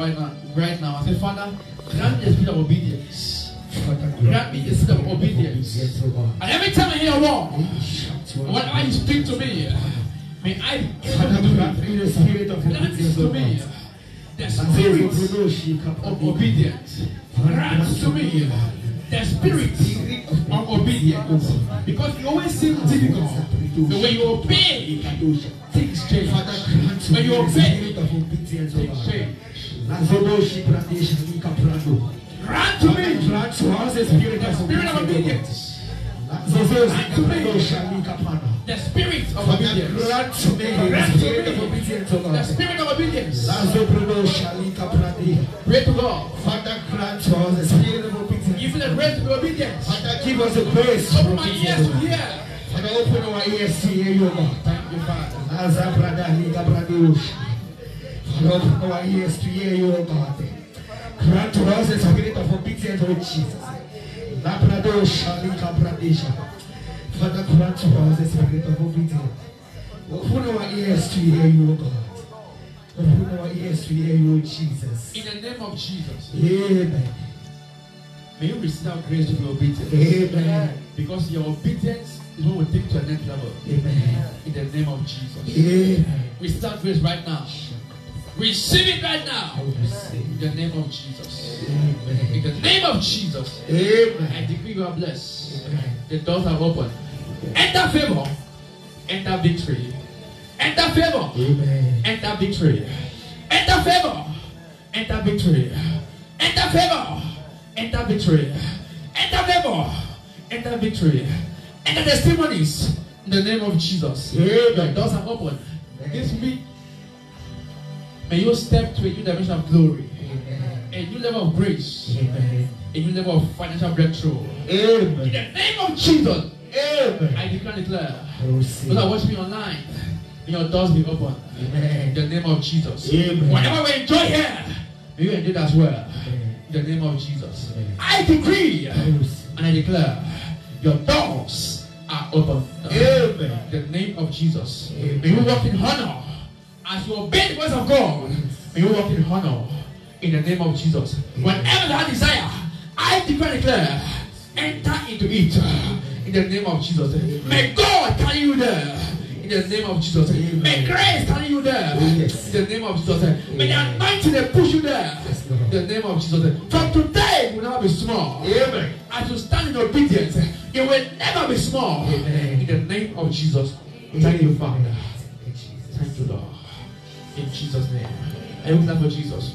right now. I say, Father, grant me the spirit of obedience. Father, Grant me the spirit of obedience. Yes, O God. And every time I hear a word, whenever you speak to me, may I be able Father, to do grant me the spirit of Grant obedience, to O me God. the spirit of obedience. Grant to me the spirit of obedience. Because you always seem difficult. The way you obey, things change. When you obey, things change. Grant to me Grant to us the spirit the of spirit of obedience. the spirit of obedience. Grant to me the spirit of obedience, O The God. spirit of obedience. Father, Pray to God. grant to us the spirit of obedience. Give me the grace to be obedient. Father, give us the grace. Open my ears to hear. Father, open our ears to hear you, God. Thank you, Father. Father, open our ears to hear you, O God. Grant to us the spirit of obedience, O Jesus. Father, grant to us the spirit of obedience. Open our ears to hear you, O God. Open our ears to hear you, Jesus. In the name of Jesus. Amen. May you receive that grace to be obedient. Amen. Because your obedience is what will take you to the next level. Amen. In the name of Jesus. Amen. Receive that grace right now. Receive it right now. I will receive. In the name of Jesus. Amen. In the name of Jesus. I Amen. decree you are blessed. Amen. The doors are open. Enter favor. Enter victory. Enter favor. Amen. Enter victory. Enter favor. Enter victory. Enter favor. Enter victory. Enter favor. Enter victory. Enter testimonies. In the name of Jesus. Amen. The doors are open. This week, may you step to a new dimension of glory. Amen. A new level of grace. Amen. A new level of financial breakthrough. In Amen. the name of Jesus. Amen. I declare and declare. I will receive. Those that watch me online, may your doors be open. Amen. In the name of Jesus. Amen. Whatever we enjoy here, may you enjoy it as well. Amen. In the name of Jesus. Amen. I decree I will receive. and I declare your doors are open. Amen. In the name of Jesus. Amen. May you walk in honor. As you obey the voice of God, may you walk in honor. In the name of Jesus. Whenever that desire, I declare and declare, enter into it. In the name of Jesus. May God carry you there. In the name of Jesus. May grace carry you there. Yes. In the name of Jesus. May the anointing push you there. Yes, Lord. In the name of Jesus. From today, you will never be small. Amen. As you stand in obedience, you will never be small. Amen. In the name of Jesus. Thank you, Father. Amen. Thank you, Lord. In Jesus' name. Are you glad for Jesus?